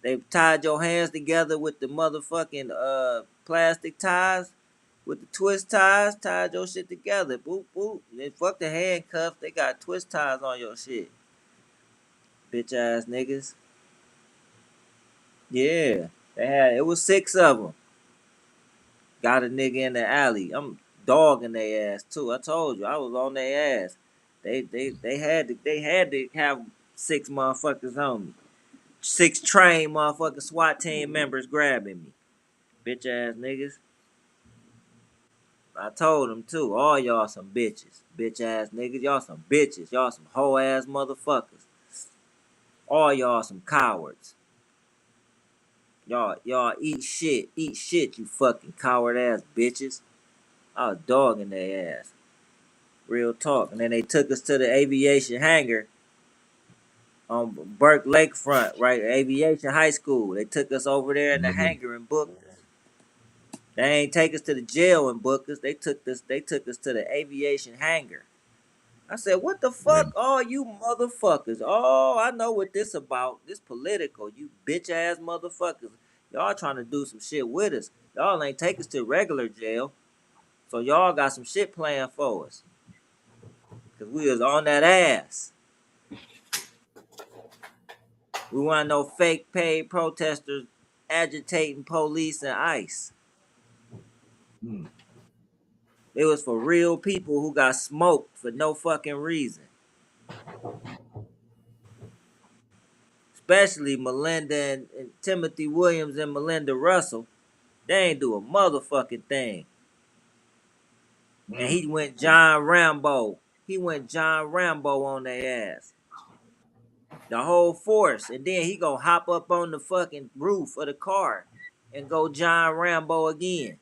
they tied your hands together with the motherfucking plastic ties, with the twist ties, tied your shit together. Boop, boop. And then fuck the handcuffs, they got twist ties on your shit. Bitch ass niggas. Yeah, it was 6 of them. Got a nigga in the alley. I'm dogging their ass too. I told you, I was on their ass. They had to have 6 motherfuckers on me. 6 trained motherfucking SWAT team members grabbing me. Bitch ass niggas. I told them too. All y'all some bitches. Bitch ass niggas. Y'all some bitches. Y'all some hoe ass motherfuckers. All y'all some cowards. Y'all eat shit. Eat shit, you fucking coward ass bitches. I was dogging their ass. Real talk. And then they took us to the aviation hangar on Burke Lakefront, right? Aviation High School. They took us over there in the hangar and booked us. They ain't take us to the jail and book us. They took us to the aviation hangar. I said, what the fuck are you motherfuckers? Oh, I know what this about. This political, you bitch ass motherfuckers. Y'all trying to do some shit with us. Y'all ain't take us to regular jail. So y'all got some shit planned for us. Cause we was on that ass. We want no fake paid protesters agitating police and ICE. It was for real people who got smoked for no fucking reason. Especially Melinda and Timothy Williams and Melinda Russell. They ain't do a motherfucking thing. And he went John Rambo. He went John Rambo on their ass. The whole force. And then he gonna hop up on the fucking roof of the car and go John Rambo again.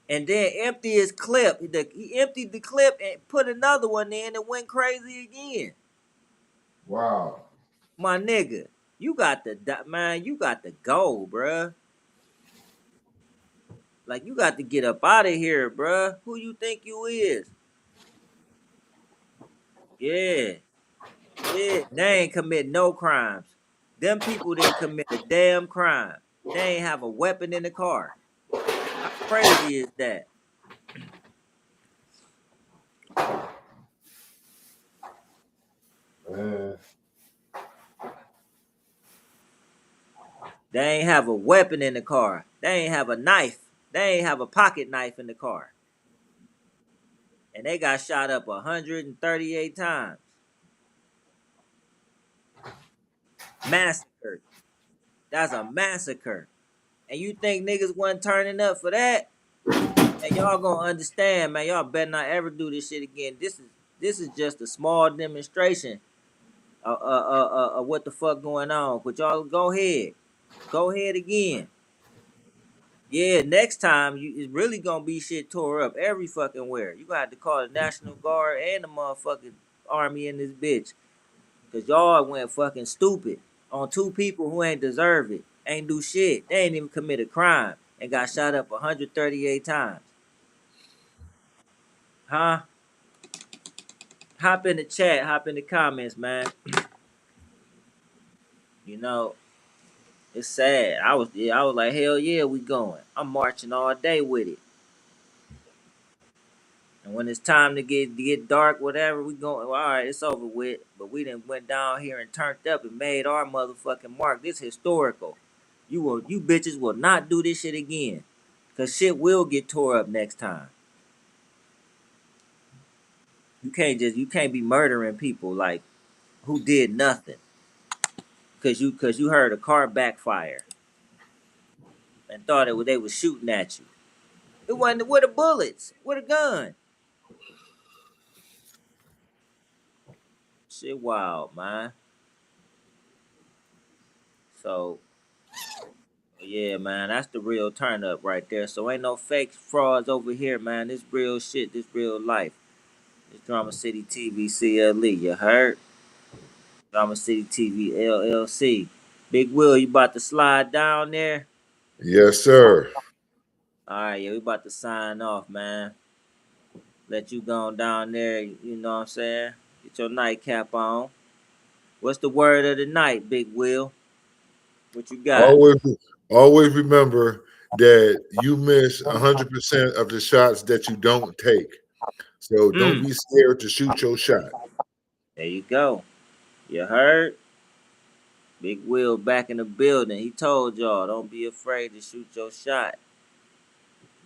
And then empty his clip. He emptied the clip and put another one in and went crazy again. Wow. My nigga, you got the go, bruh. Like, you got to get up out of here, bruh. Who you think you is? Yeah. Yeah. They ain't commit no crimes. Them people didn't commit a damn crime. They ain't have a weapon in the car. How crazy is that? Man. They ain't have a weapon in the car. They ain't have a knife. They ain't have a pocket knife in the car. And they got shot up 138 times. Massacred. That's a massacre. And you think niggas wasn't turning up for that? And y'all gonna understand, man. Y'all better not ever do this shit again. This is just a small demonstration of what the fuck going on. But y'all go ahead again. Yeah, next time it's really gonna be shit tore up every fucking where. You gonna have to call the National Guard and the motherfucking army in this bitch, cause y'all went fucking stupid on two people who ain't deserve it, ain't do shit. They ain't even commit a crime and got shot up 138 times. Huh? Hop in the chat, hop in the comments, man. You know, it's sad. I was like, hell yeah, we going. I'm marching all day with it. And when it's time to get dark, whatever, we going. Well, all right, it's over with. But we done went down here and turned up and made our motherfucking mark. This historical. You bitches will not do this shit again, cause shit will get tore up next time. You can't be murdering people like who did nothing, cause you heard a car backfire and thought they was shooting at you. It wasn't with the bullets, with a gun. Shit wild, man. So yeah, man, that's the real turn up right there. So ain't no fake frauds over here, man. This real shit, this real life. This Drama City TVCLE, you heard? Drama City TV LLC. Big Will, you about to slide down there? Yes, sir. All right, yeah, we about to sign off, man. Let you go on down there, you know what I'm saying? Get your nightcap on. What's the word of the night, Big Will? What you got? Always, always remember that you miss 100% of the shots that you don't take. So don't Mm, be scared to shoot your shot. there you go. You heard? Big Will back in the building. He told y'all, don't be afraid to shoot your shot.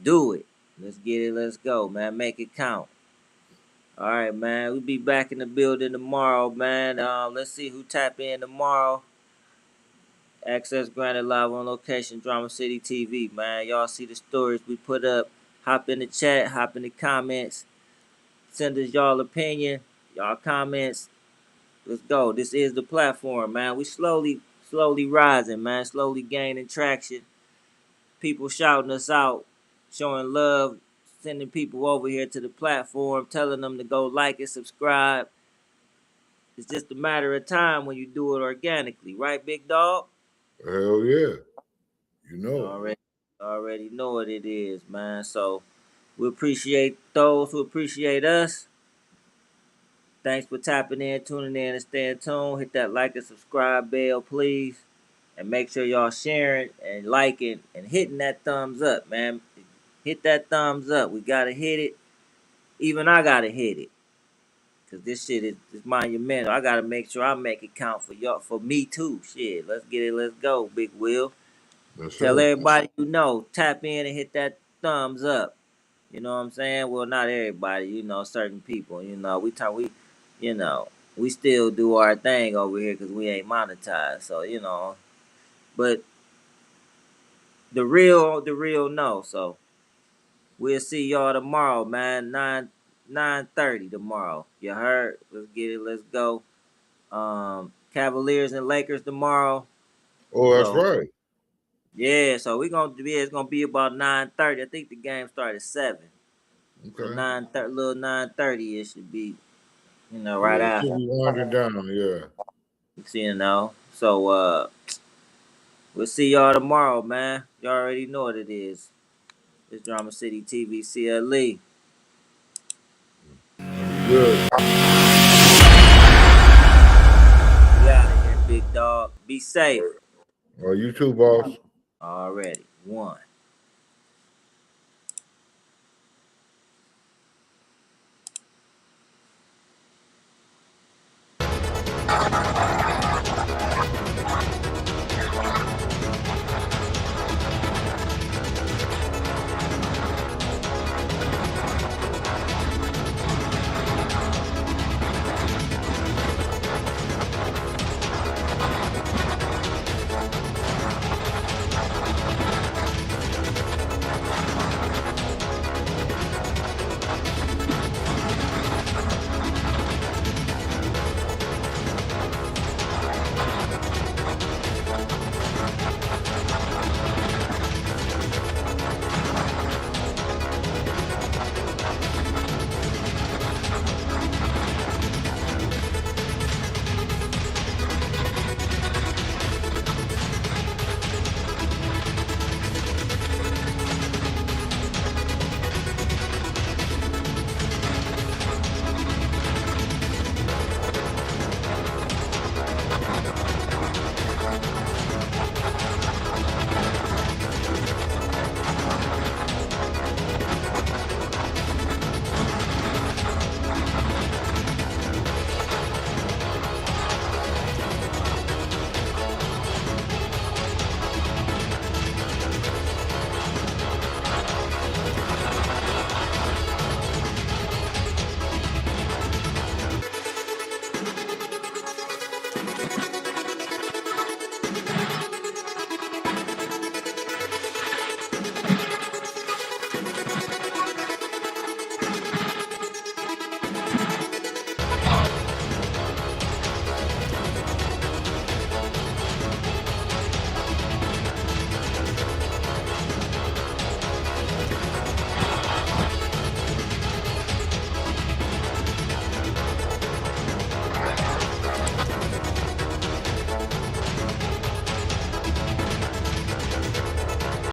Do it. Let's get it. Let's go, man. Make it count. All right, man. We'll be back in the building tomorrow, man. Let's see who tap in tomorrow. Access granted live on location, Drama City TV, man. Y'all see the stories we put up. Hop in the chat, hop in the comments. Send us y'all opinion, y'all comments. Let's go. This is the platform, man. We slowly rising, man. Slowly gaining traction. People shouting us out, showing love, sending people over here to the platform, telling them to go like and subscribe. It's just a matter of time when you do it organically, right, big dog? Hell yeah. You know. Already know what it is, man. So we appreciate those who appreciate us. Thanks for tapping in, tuning in, and staying tuned. Hit that like and subscribe bell, please. And make sure y'all sharing and liking and hitting that thumbs up, man. Hit that thumbs up. We gotta hit it. Even I gotta hit it. Cause this shit is monumental. I gotta make sure I make it count for y'all, for me too. Shit, let's get it. Let's go, Big Will. Yes, Tell sir. everybody you know. Tap in and hit that thumbs up. You know what I'm saying? Well, not everybody. You know, certain people. You know, you know, we still do our thing over here because we ain't monetized. So you know, but the real no. So we'll see y'all tomorrow, man. 9:30 tomorrow. You heard? Let's get it. Let's go. Cavaliers and Lakers tomorrow. Oh, that's So right. yeah, so it's gonna be about 9:30. I think the game started at 7. So Okay. 9:30, little 9:30 it should be, right Yeah, it should after. be winding down. Yeah. So we'll see y'all tomorrow, man. You already know what it is. It's Drama City TVCLE. Good. We out of here, big dog. Be safe. Oh, you too, boss. Already. One.